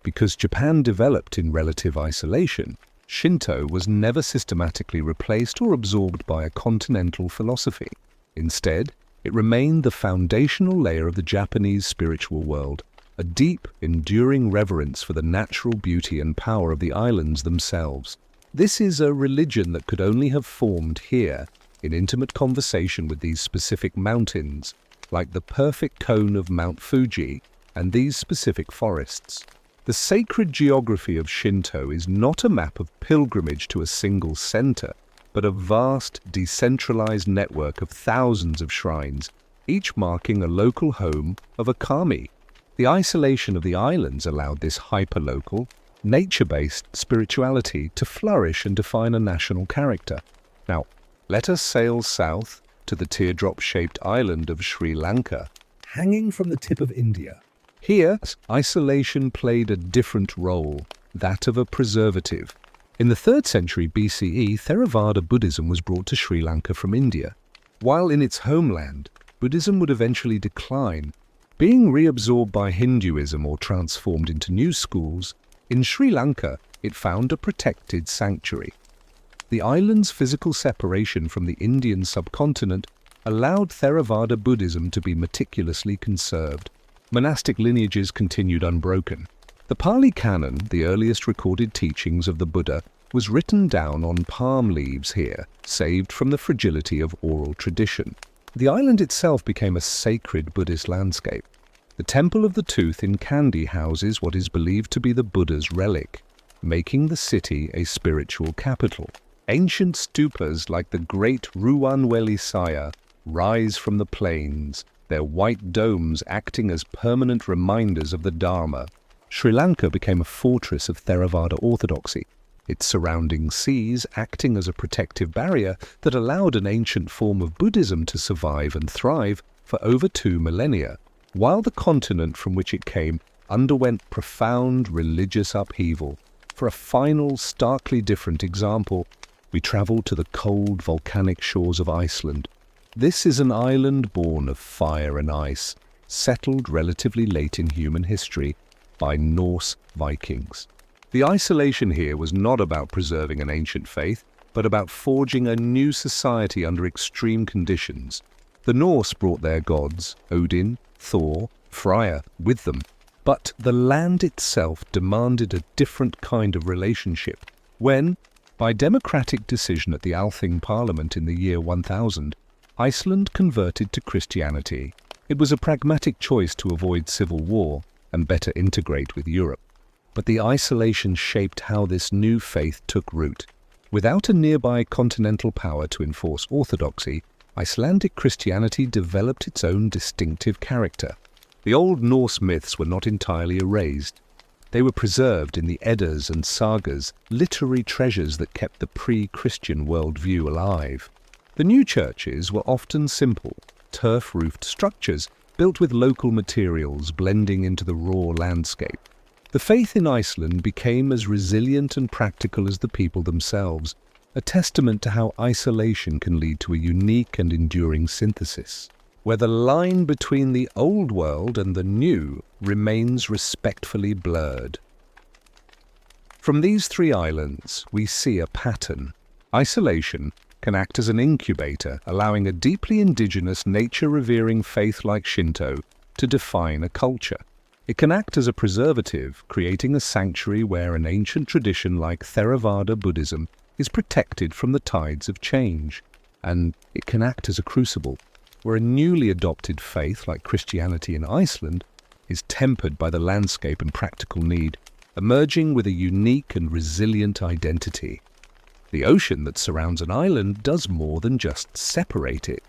Because Japan developed in relative isolation, Shinto was never systematically replaced or absorbed by a continental philosophy. Instead, it remained the foundational layer of the Japanese spiritual world, a deep, enduring reverence for the natural beauty and power of the islands themselves. This is a religion that could only have formed here, in intimate conversation with these specific mountains, like the perfect cone of Mount Fuji and these specific forests. The sacred geography of Shinto is not a map of pilgrimage to a single center, but a vast, decentralized network of thousands of shrines, each marking a local home of a kami. The isolation of the islands allowed this hyperlocal, nature-based spirituality to flourish and define a national character. Now, let us sail south to the teardrop-shaped island of Sri Lanka, hanging from the tip of India. Here, isolation played a different role, that of a preservative. In the 3rd century BCE, Theravada Buddhism was brought to Sri Lanka from India. While in its homeland, Buddhism would eventually decline, being reabsorbed by Hinduism or transformed into new schools. In Sri Lanka, it found a protected sanctuary. The island's physical separation from the Indian subcontinent allowed Theravada Buddhism to be meticulously conserved. Monastic lineages continued unbroken. The Pali Canon, the earliest recorded teachings of the Buddha, was written down on palm leaves here, saved from the fragility of oral tradition. The island itself became a sacred Buddhist landscape. The Temple of the Tooth in Kandy houses what is believed to be the Buddha's relic, making the city a spiritual capital. Ancient stupas like the great Ruwanweli Saya rise from the plains, their white domes acting as permanent reminders of the Dharma. Sri Lanka became a fortress of Theravada orthodoxy, its surrounding seas acting as a protective barrier that allowed an ancient form of Buddhism to survive and thrive for over 2 millennia, while the continent from which it came underwent profound religious upheaval. For a final, starkly different example, we travel to the cold volcanic shores of Iceland. This is an island born of fire and ice, settled relatively late in human history by Norse Vikings. The isolation here was not about preserving an ancient faith, but about forging a new society under extreme conditions. The Norse brought their gods, Odin, Thor, Freyr, with them, but the land itself demanded a different kind of relationship. When, by democratic decision at the Althing Parliament in the year 1000, Iceland converted to Christianity, it was a pragmatic choice to avoid civil war and better integrate with Europe. But the isolation shaped how this new faith took root. Without a nearby continental power to enforce orthodoxy, Icelandic Christianity developed its own distinctive character. The old Norse myths were not entirely erased. They were preserved in the Eddas and sagas, literary treasures that kept the pre-Christian worldview alive. The new churches were often simple, turf-roofed structures built with local materials blending into the raw landscape. The faith in Iceland became as resilient and practical as the people themselves, a testament to how isolation can lead to a unique and enduring synthesis, where the line between the old world and the new remains respectfully blurred. From these three islands, we see a pattern. Isolation can act as an incubator, allowing a deeply indigenous, nature-revering faith like Shinto to define a culture. It can act as a preservative, creating a sanctuary where an ancient tradition like Theravada Buddhism is protected from the tides of change. And it can act as a crucible, where a newly adopted faith like Christianity in Iceland is tempered by the landscape and practical need, emerging with a unique and resilient identity. The ocean that surrounds an island does more than just separate it.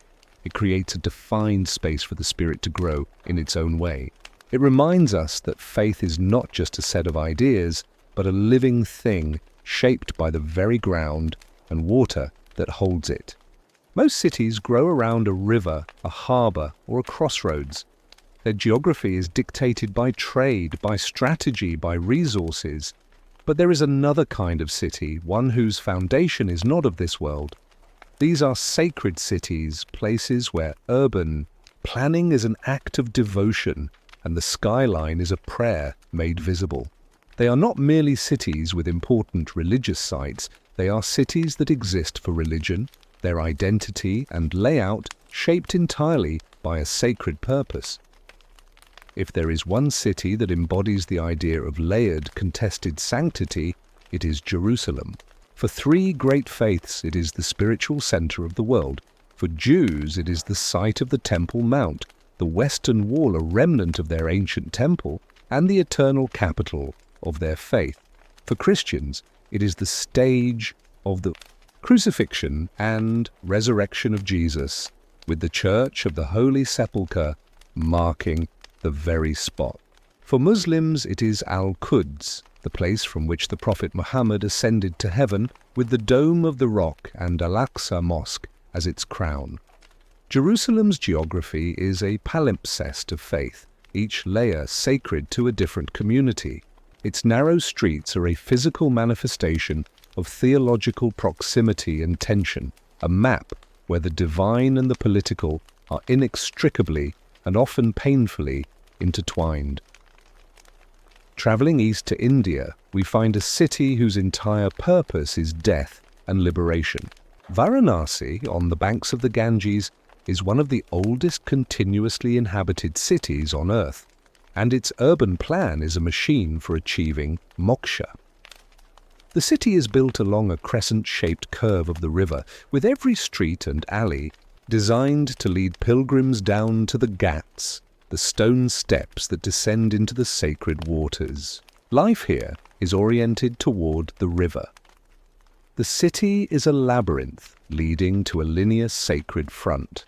It creates a defined space for the spirit to grow in its own way. It reminds us that faith is not just a set of ideas, but a living thing shaped by the very ground and water that holds it. Most cities grow around a river, a harbour, or a crossroads. Their geography is dictated by trade, by strategy, by resources. But there is another kind of city, one whose foundation is not of this world. These are sacred cities, places where urban planning is an act of devotion, and the skyline is a prayer made visible. They are not merely cities with important religious sites, they are cities that exist for religion, their identity and layout shaped entirely by a sacred purpose. If there is one city that embodies the idea of layered, contested sanctity, it is Jerusalem. For three great faiths, it is the spiritual center of the world. For Jews, it is the site of the Temple Mount, the Western Wall, a remnant of their ancient temple, and the eternal capital of their faith. For Christians, it is the stage of the crucifixion and resurrection of Jesus, with the Church of the Holy Sepulchre marking the very spot. For Muslims, it is Al-Quds, the place from which the Prophet Muhammad ascended to heaven, with the Dome of the Rock and Al-Aqsa Mosque as its crown. Jerusalem's geography is a palimpsest of faith, each layer sacred to a different community. Its narrow streets are a physical manifestation of theological proximity and tension, a map where the divine and the political are inextricably and often painfully intertwined. Traveling east to India, we find a city whose entire purpose is death and liberation. Varanasi, on the banks of the Ganges, is one of the oldest continuously inhabited cities on Earth, and its urban plan is a machine for achieving moksha. The city is built along a crescent-shaped curve of the river, with every street and alley designed to lead pilgrims down to the ghats, the stone steps that descend into the sacred waters. Life here is oriented toward the river. The city is a labyrinth leading to a linear sacred front.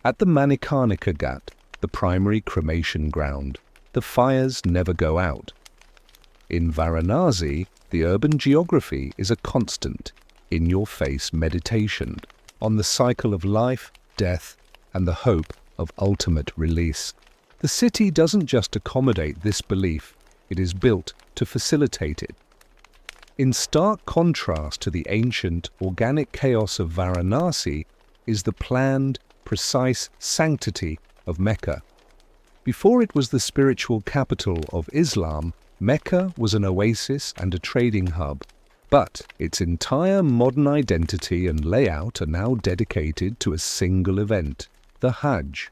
At the Manikarnika Ghat, the primary cremation ground, the fires never go out. In Varanasi, the urban geography is a constant, in-your-face meditation on the cycle of life, death, and the hope of ultimate release. The city doesn't just accommodate this belief, it is built to facilitate it. In stark contrast to the ancient, organic chaos of Varanasi is the planned, precise sanctity of Mecca. Before it was the spiritual capital of Islam, Mecca was an oasis and a trading hub, but its entire modern identity and layout are now dedicated to a single event, the Hajj.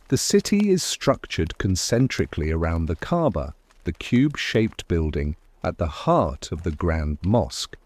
The city is structured concentrically around the Kaaba, the cube-shaped building at the heart of the Grand Mosque.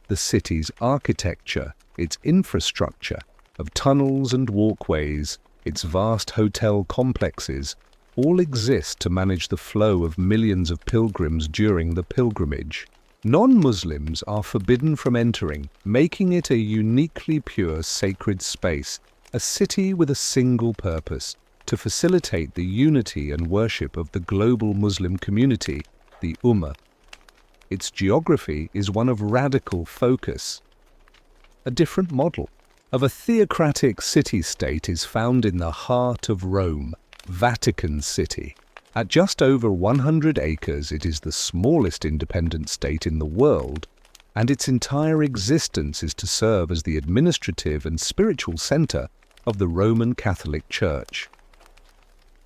The city's architecture, its infrastructure of tunnels and walkways, its vast hotel complexes, all exist to manage the flow of millions of pilgrims during the pilgrimage. Non-Muslims are forbidden from entering, making it a uniquely pure sacred space, a city with a single purpose: to facilitate the unity and worship of the global Muslim community, the Ummah. Its geography is one of radical focus. A different model of a theocratic city-state is found in the heart of Rome, Vatican City. At just over 100 acres, it is the smallest independent state in the world, and its entire existence is to serve as the administrative and spiritual center of the Roman Catholic Church.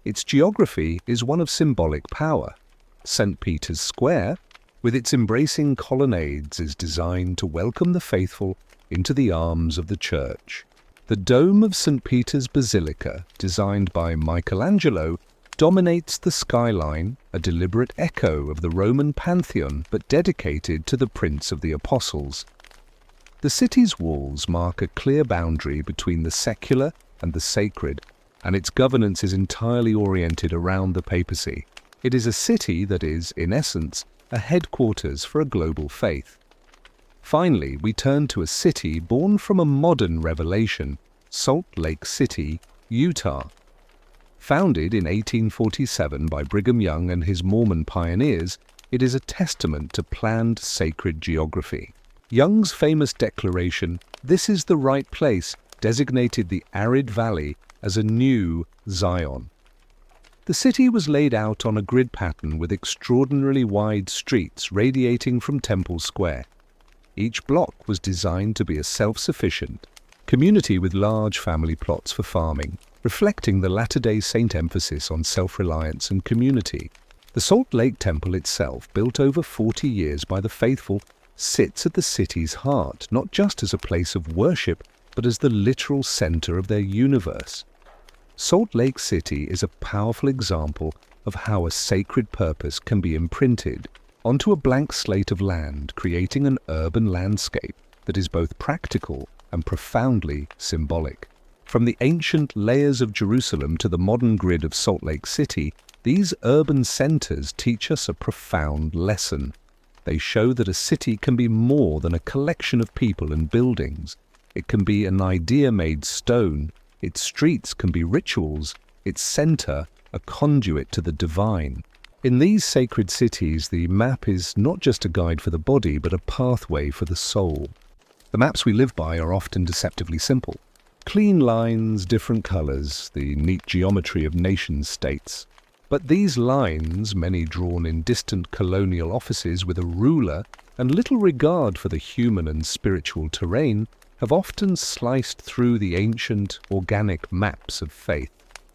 Its geography is one of symbolic power. St. Peter's Square, with its embracing colonnades, is designed to welcome the faithful into the arms of the church. The dome of St. Peter's Basilica, designed by Michelangelo, dominates the skyline, a deliberate echo of the Roman Pantheon but dedicated to the Prince of the Apostles. The city's walls mark a clear boundary between the secular and the sacred, and its governance is entirely oriented around the papacy. It is a city that is, in essence, a headquarters for a global faith. Finally, we turn to a city born from a modern revelation, Salt Lake City, Utah. Founded in 1847 by Brigham Young and his Mormon pioneers, it is a testament to planned sacred geography. Young's famous declaration, "This is the right place," designated the arid valley as a new Zion. The city was laid out on a grid pattern with extraordinarily wide streets radiating from Temple Square. Each block was designed to be a self-sufficient community with large family plots for farming, reflecting the Latter-day Saint emphasis on self-reliance and community. The Salt Lake Temple itself, built over 40 years by the faithful, sits at the city's heart, not just as a place of worship, but as the literal center of their universe. Salt Lake City is a powerful example of how a sacred purpose can be imprinted onto a blank slate of land, creating an urban landscape that is both practical and profoundly symbolic. From the ancient layers of Jerusalem to the modern grid of Salt Lake City, these urban centers teach us a profound lesson. They show that a city can be more than a collection of people and buildings. It can be an idea made stone. Its streets can be rituals. Its center, a conduit to the divine. In these sacred cities, the map is not just a guide for the body, but a pathway for the soul. The maps we live by are often deceptively simple. Clean lines, different colors, the neat geometry of nation-states. But these lines, many drawn in distant colonial offices with a ruler and little regard for the human and spiritual terrain, have often sliced through the ancient, organic maps of faith.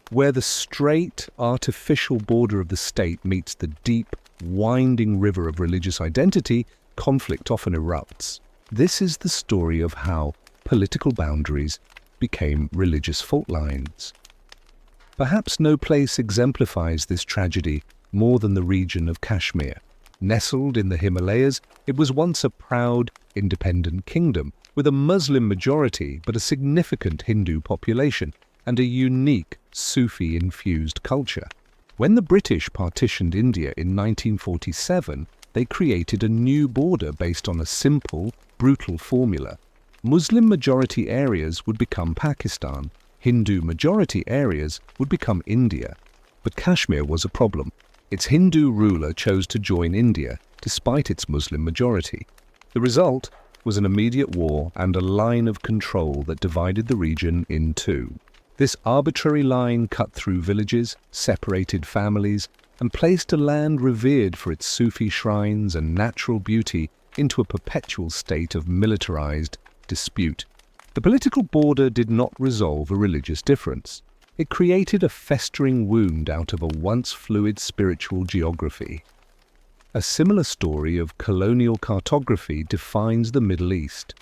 Where the straight, artificial border of the state meets the deep, winding river of religious identity, conflict often erupts. This is the story of how political boundaries became religious fault lines. Perhaps no place exemplifies this tragedy more than the region of Kashmir. Nestled in the Himalayas, it was once a proud, independent kingdom with a Muslim majority but a significant Hindu population and a unique Sufi-infused culture. When the British partitioned India in 1947, they created a new border based on a simple, brutal formula. Muslim-majority areas would become Pakistan, Hindu-majority areas would become India. But Kashmir was a problem. Its Hindu ruler chose to join India, despite its Muslim majority. The result was an immediate war and a line of control that divided the region in two. This arbitrary line cut through villages, separated families, and placed a land revered for its Sufi shrines and natural beauty into a perpetual state of militarized dispute. The political border did not resolve a religious difference. It created a festering wound out of a once fluid spiritual geography. A similar story of colonial cartography defines the Middle East.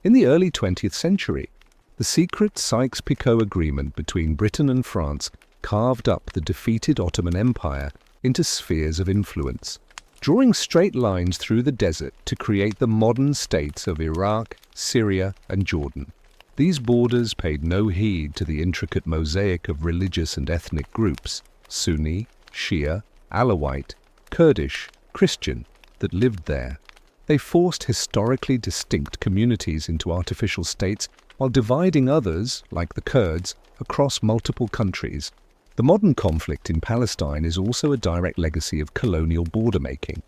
In the early 20th century, the secret Sykes-Picot Agreement between Britain and France carved up the defeated Ottoman Empire into spheres of influence, drawing straight lines through the desert to create the modern states of Iraq, Syria, and Jordan. These borders paid no heed to the intricate mosaic of religious and ethnic groups, Sunni, Shia, Alawite, Kurdish, Christian, that lived there. They forced historically distinct communities into artificial states while dividing others, like the Kurds, across multiple countries. The modern conflict in Palestine is also a direct legacy of colonial border making.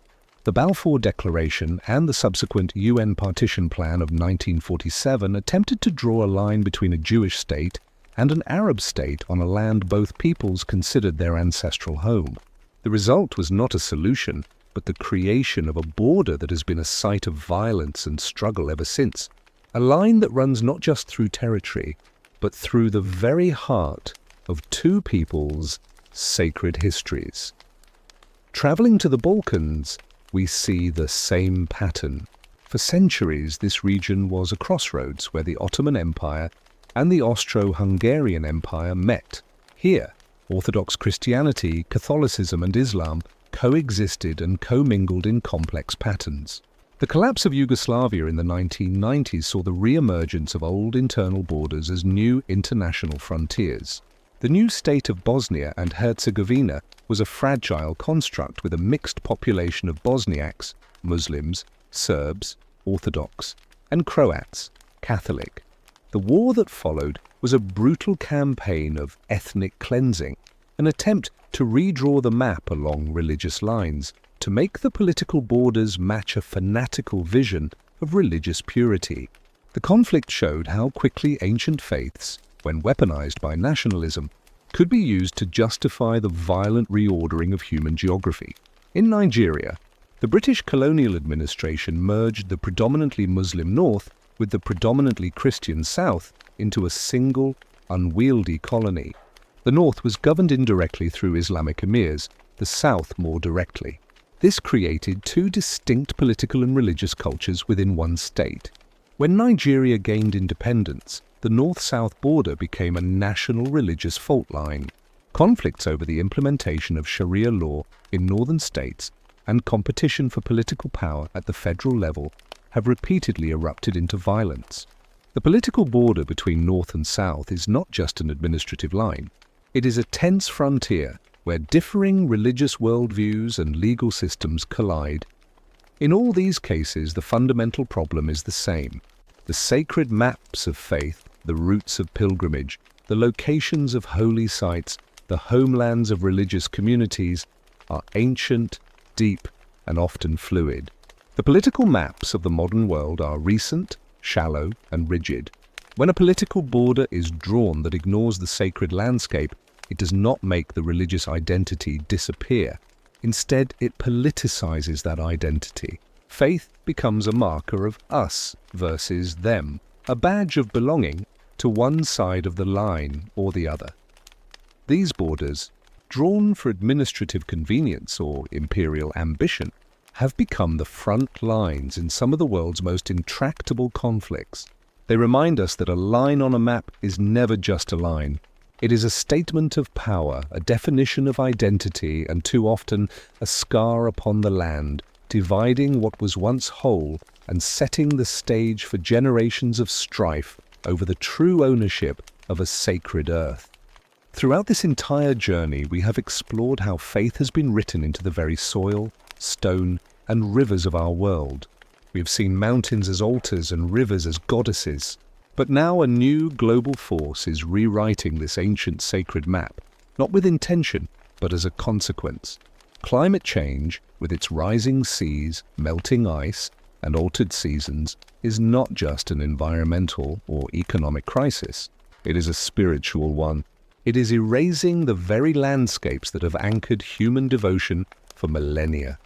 The Balfour Declaration and the subsequent UN Partition Plan of 1947 attempted to draw a line between a Jewish state and an Arab state on a land both peoples considered their ancestral home. The result was not a solution, but the creation of a border that has been a site of violence and struggle ever since. A line that runs not just through territory, but through the very heart of two peoples' sacred histories. Traveling to the Balkans, we see the same pattern. For centuries, this region was a crossroads where the Ottoman Empire and the Austro-Hungarian Empire met. Here, Orthodox Christianity, Catholicism, and Islam coexisted and commingled in complex patterns. The collapse of Yugoslavia in the 1990s saw the re-emergence of old internal borders as new international frontiers. The new state of Bosnia and Herzegovina was a fragile construct with a mixed population of Bosniaks, Muslims, Serbs, Orthodox, and Croats, Catholic. The war that followed was a brutal campaign of ethnic cleansing, an attempt to redraw the map along religious lines, to make the political borders match a fanatical vision of religious purity. The conflict showed how quickly ancient faiths, when weaponized by nationalism, could be used to justify the violent reordering of human geography. In Nigeria, the British colonial administration merged the predominantly Muslim north with the predominantly Christian south into a single, unwieldy colony. The north was governed indirectly through Islamic emirs, the south more directly. This created two distinct political and religious cultures within one state. When Nigeria gained independence, the north-south border became a national religious fault line. Conflicts over the implementation of Sharia law in northern states and competition for political power at the federal level have repeatedly erupted into violence. The political border between north and south is not just an administrative line. It is a tense frontier where differing religious worldviews and legal systems collide. In all these cases, the fundamental problem is the same. The sacred maps of faith, the routes of pilgrimage, the locations of holy sites, the homelands of religious communities are ancient, deep, and often fluid. The political maps of the modern world are recent, shallow, and rigid. When a political border is drawn that ignores the sacred landscape, it does not make the religious identity disappear. Instead, it politicizes that identity. Faith becomes a marker of us versus them, a badge of belonging to one side of the line or the other. These borders, drawn for administrative convenience or imperial ambition, have become the front lines in some of the world's most intractable conflicts. They remind us that a line on a map is never just a line. It is a statement of power, a definition of identity, and too often a scar upon the land, dividing what was once whole and setting the stage for generations of strife over the true ownership of a sacred earth. Throughout this entire journey, we have explored how faith has been written into the very soil, stone, and rivers of our world. We have seen mountains as altars and rivers as goddesses. But now a new global force is rewriting this ancient sacred map, not with intention, but as a consequence. Climate change, with its rising seas, melting ice, and altered seasons, is not just an environmental or economic crisis. It is a spiritual one. It is erasing the very landscapes that have anchored human devotion for millennia.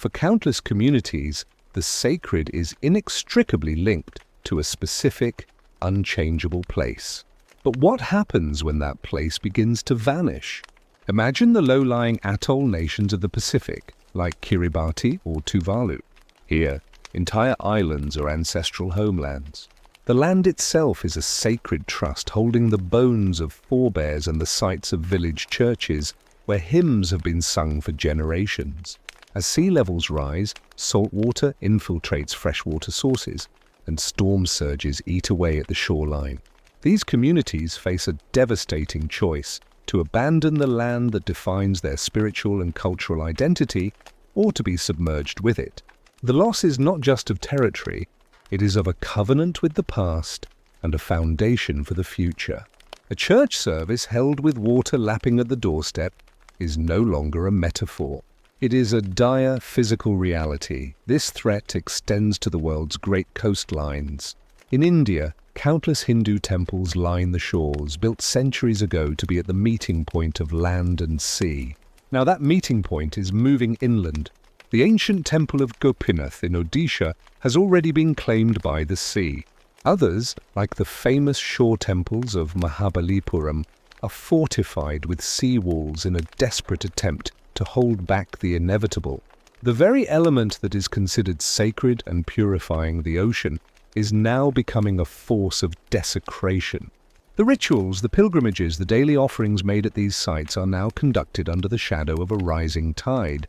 For countless communities, the sacred is inextricably linked to a specific, unchangeable place. But what happens when that place begins to vanish? Imagine the low-lying atoll nations of the Pacific, like Kiribati or Tuvalu. Here, entire islands are ancestral homelands. The land itself is a sacred trust holding the bones of forebears and the sites of village churches where hymns have been sung for generations. As sea levels rise, salt water infiltrates freshwater sources, and storm surges eat away at the shoreline. These communities face a devastating choice: to abandon the land that defines their spiritual and cultural identity, or to be submerged with it. The loss is not just of territory, it is of a covenant with the past and a foundation for the future. A church service held with water lapping at the doorstep is no longer a metaphor. It is a dire physical reality. This threat extends to the world's great coastlines. In India, countless Hindu temples line the shores, built centuries ago to be at the meeting point of land and sea. Now that meeting point is moving inland. The ancient temple of Gopinath in Odisha has already been claimed by the sea. Others, like the famous shore temples of Mahabalipuram, are fortified with sea walls in a desperate attempt to hold back the inevitable. The very element that is considered sacred and purifying the ocean is now becoming a force of desecration. The rituals, the pilgrimages, the daily offerings made at these sites are now conducted under the shadow of a rising tide.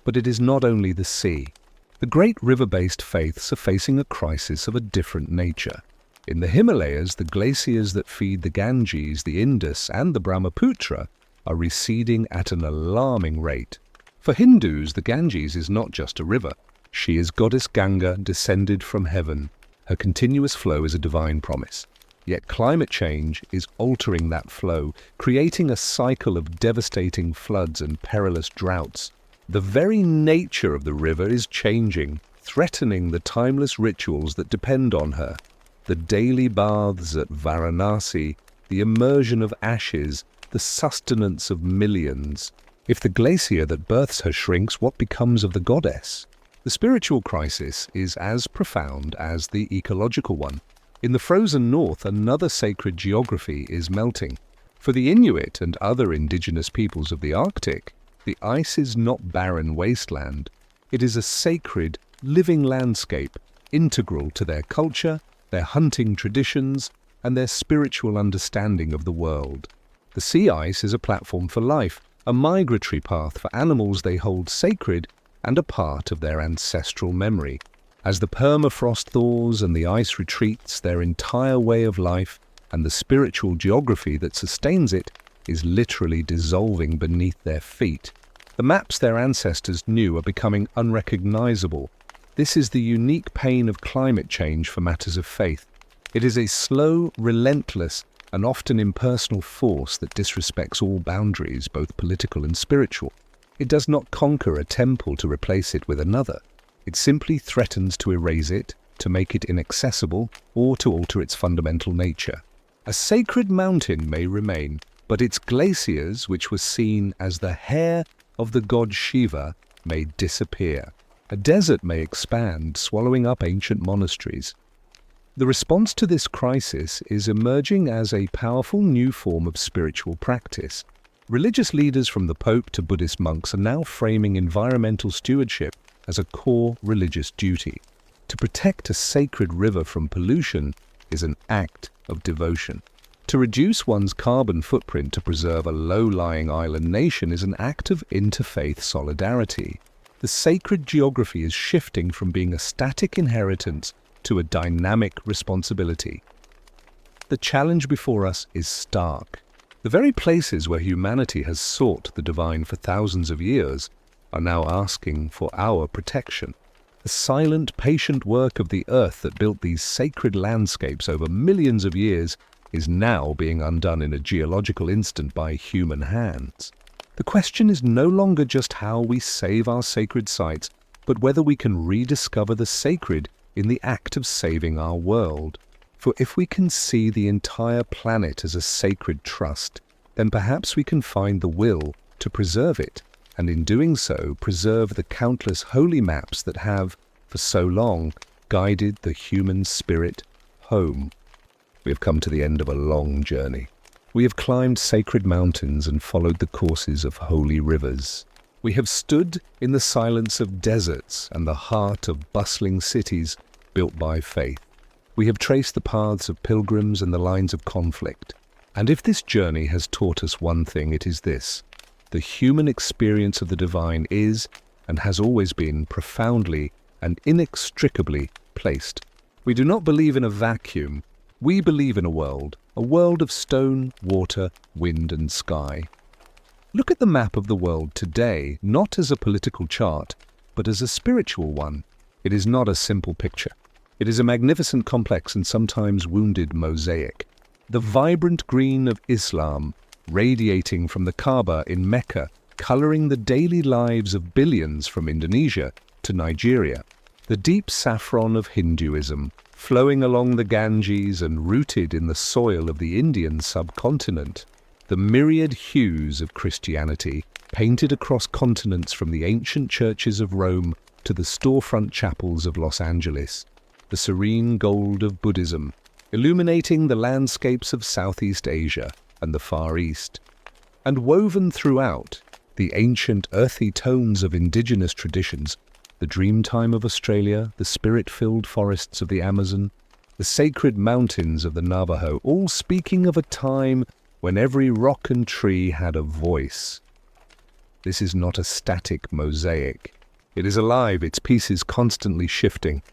But it is not only the sea. The great river-based faiths are facing a crisis of a different nature. In the Himalayas, the glaciers that feed the Ganges, the Indus, and the Brahmaputra are receding at an alarming rate. For Hindus, the Ganges is not just a river. She is goddess Ganga descended from heaven. Her continuous flow is a divine promise. Yet climate change is altering that flow, creating a cycle of devastating floods and perilous droughts. The very nature of the river is changing, threatening the timeless rituals that depend on her. The daily baths at Varanasi, the immersion of ashes, the sustenance of millions. If the glacier that births her shrinks, what becomes of the goddess? The spiritual crisis is as profound as the ecological one. In the frozen north, another sacred geography is melting. For the Inuit and other indigenous peoples of the Arctic, the ice is not barren wasteland. It is a sacred, living landscape, integral to their culture, their hunting traditions, and their spiritual understanding of the world. The sea ice is a platform for life, a migratory path for animals they hold sacred, and a part of their ancestral memory. As the permafrost thaws and the ice retreats, their entire way of life and the spiritual geography that sustains it is literally dissolving beneath their feet. The maps their ancestors knew are becoming unrecognizable. This is the unique pain of climate change for matters of faith. It is a slow, relentless, and often impersonal force that disrespects all boundaries, both political and spiritual. It does not conquer a temple to replace it with another. It simply threatens to erase it, to make it inaccessible, or to alter its fundamental nature. A sacred mountain may remain, but its glaciers, which were seen as the hair of the god Shiva, may disappear. A desert may expand, swallowing up ancient monasteries. The response to this crisis is emerging as a powerful new form of spiritual practice. Religious leaders from the Pope to Buddhist monks are now framing environmental stewardship as a core religious duty. To protect a sacred river from pollution is an act of devotion. To reduce one's carbon footprint to preserve a low-lying island nation is an act of interfaith solidarity. The sacred geography is shifting from being a static inheritance to a dynamic responsibility. The challenge before us is stark. The very places where humanity has sought the divine for thousands of years are now asking for our protection. The silent, patient work of the earth that built these sacred landscapes over millions of years is now being undone in a geological instant by human hands. The question is no longer just how we save our sacred sites, but whether we can rediscover the sacred in the act of saving our world. For if we can see the entire planet as a sacred trust, then perhaps we can find the will to preserve it, and in doing so, preserve the countless holy maps that have, for so long, guided the human spirit home. We have come to the end of a long journey. We have climbed sacred mountains and followed the courses of holy rivers. We have stood in the silence of deserts and the heart of bustling cities built by faith. We have traced the paths of pilgrims and the lines of conflict. And if this journey has taught us one thing, it is this: the human experience of the divine is, and has always been, profoundly and inextricably placed. We do not believe in a vacuum. We believe in a world of stone, water, wind, and sky. Look at the map of the world today, not as a political chart, but as a spiritual one. It is not a simple picture. It is a magnificent, complex, and sometimes wounded mosaic. The vibrant green of Islam, radiating from the Kaaba in Mecca, coloring the daily lives of billions from Indonesia to Nigeria. The deep saffron of Hinduism, flowing along the Ganges and rooted in the soil of the Indian subcontinent. The myriad hues of Christianity, painted across continents from the ancient churches of Rome to the storefront chapels of Los Angeles. The serene gold of Buddhism, illuminating the landscapes of Southeast Asia and the Far East. And woven throughout, the ancient earthy tones of indigenous traditions, the dreamtime of Australia, the spirit-filled forests of the Amazon, the sacred mountains of the Navajo, all speaking of a time when every rock and tree had a voice. This is not a static mosaic. It is alive, its pieces constantly shifting.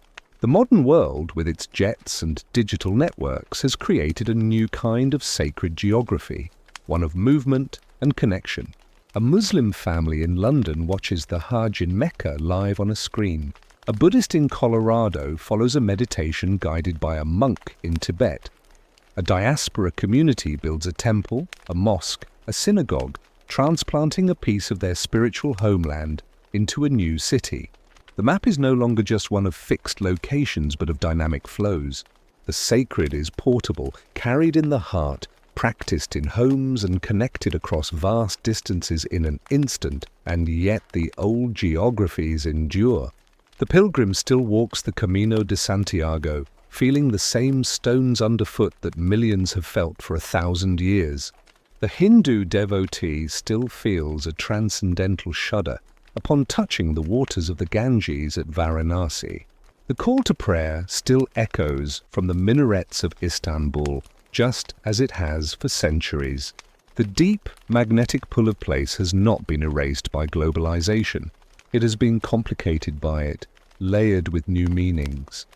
The modern world, with its jets and digital networks, has created a new kind of sacred geography, one of movement and connection. A Muslim family in London watches the Hajj in Mecca live on a screen. A Buddhist in Colorado follows a meditation guided by a monk in Tibet. A diaspora community builds a temple, a mosque, a synagogue, transplanting a piece of their spiritual homeland into a new city. The map is no longer just one of fixed locations, but of dynamic flows. The sacred is portable, carried in the heart, practiced in homes and connected across vast distances in an instant, and yet the old geographies endure. The pilgrim still walks the Camino de Santiago, feeling the same stones underfoot that millions have felt for 1,000 years. The Hindu devotee still feels a transcendental shudder upon touching the waters of the Ganges at Varanasi. The call to prayer still echoes from the minarets of Istanbul, just as it has for centuries. The deep magnetic pull of place has not been erased by globalization. It has been complicated by it, layered with new meanings.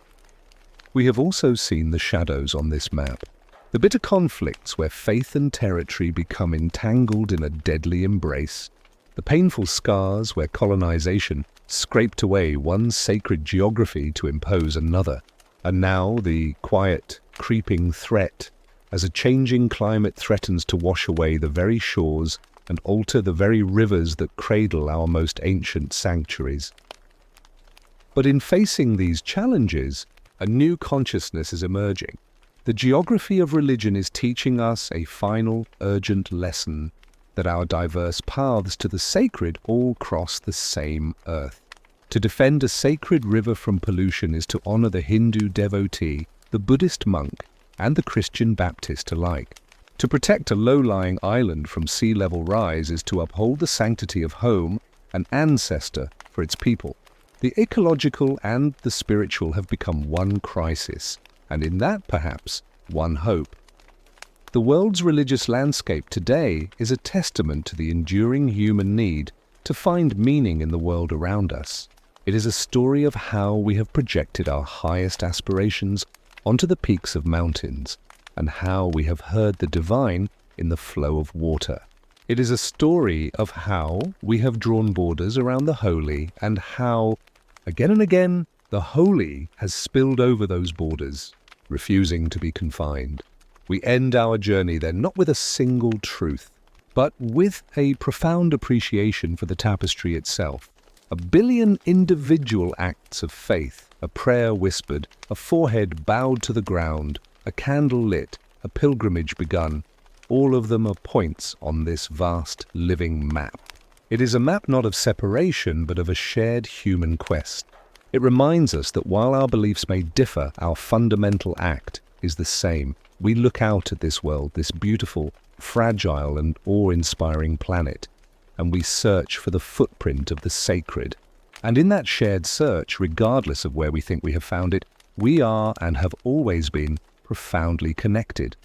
We have also seen the shadows on this map, the bitter conflicts where faith and territory become entangled in a deadly embrace, the painful scars where colonization scraped away one sacred geography to impose another, and now the quiet, creeping threat as a changing climate threatens to wash away the very shores and alter the very rivers that cradle our most ancient sanctuaries. But in facing these challenges, a new consciousness is emerging. The geography of religion is teaching us a final, urgent lesson that our diverse paths to the sacred all cross the same earth. To defend a sacred river from pollution is to honor the Hindu devotee, the Buddhist monk, and the Christian Baptist alike. To protect a low-lying island from sea level rise is to uphold the sanctity of home and ancestor for its people. The ecological and the spiritual have become one crisis, and in that, perhaps, one hope. The world's religious landscape today is a testament to the enduring human need to find meaning in the world around us. It is a story of how we have projected our highest aspirations onto the peaks of mountains, and how we have heard the divine in the flow of water. It is a story of how we have drawn borders around the holy, and how, again and again, the holy has spilled over those borders, refusing to be confined. We end our journey then not with a single truth, but with a profound appreciation for the tapestry itself. 1 billion individual acts of faith, a prayer whispered, a forehead bowed to the ground, a candle lit, a pilgrimage begun. All of them are points on this vast living map. It is a map not of separation, but of a shared human quest. It reminds us that while our beliefs may differ, our fundamental act is the same. We look out at this world, this beautiful, fragile and awe-inspiring planet, and we search for the footprint of the sacred. And in that shared search, regardless of where we think we have found it, we are and have always been profoundly connected.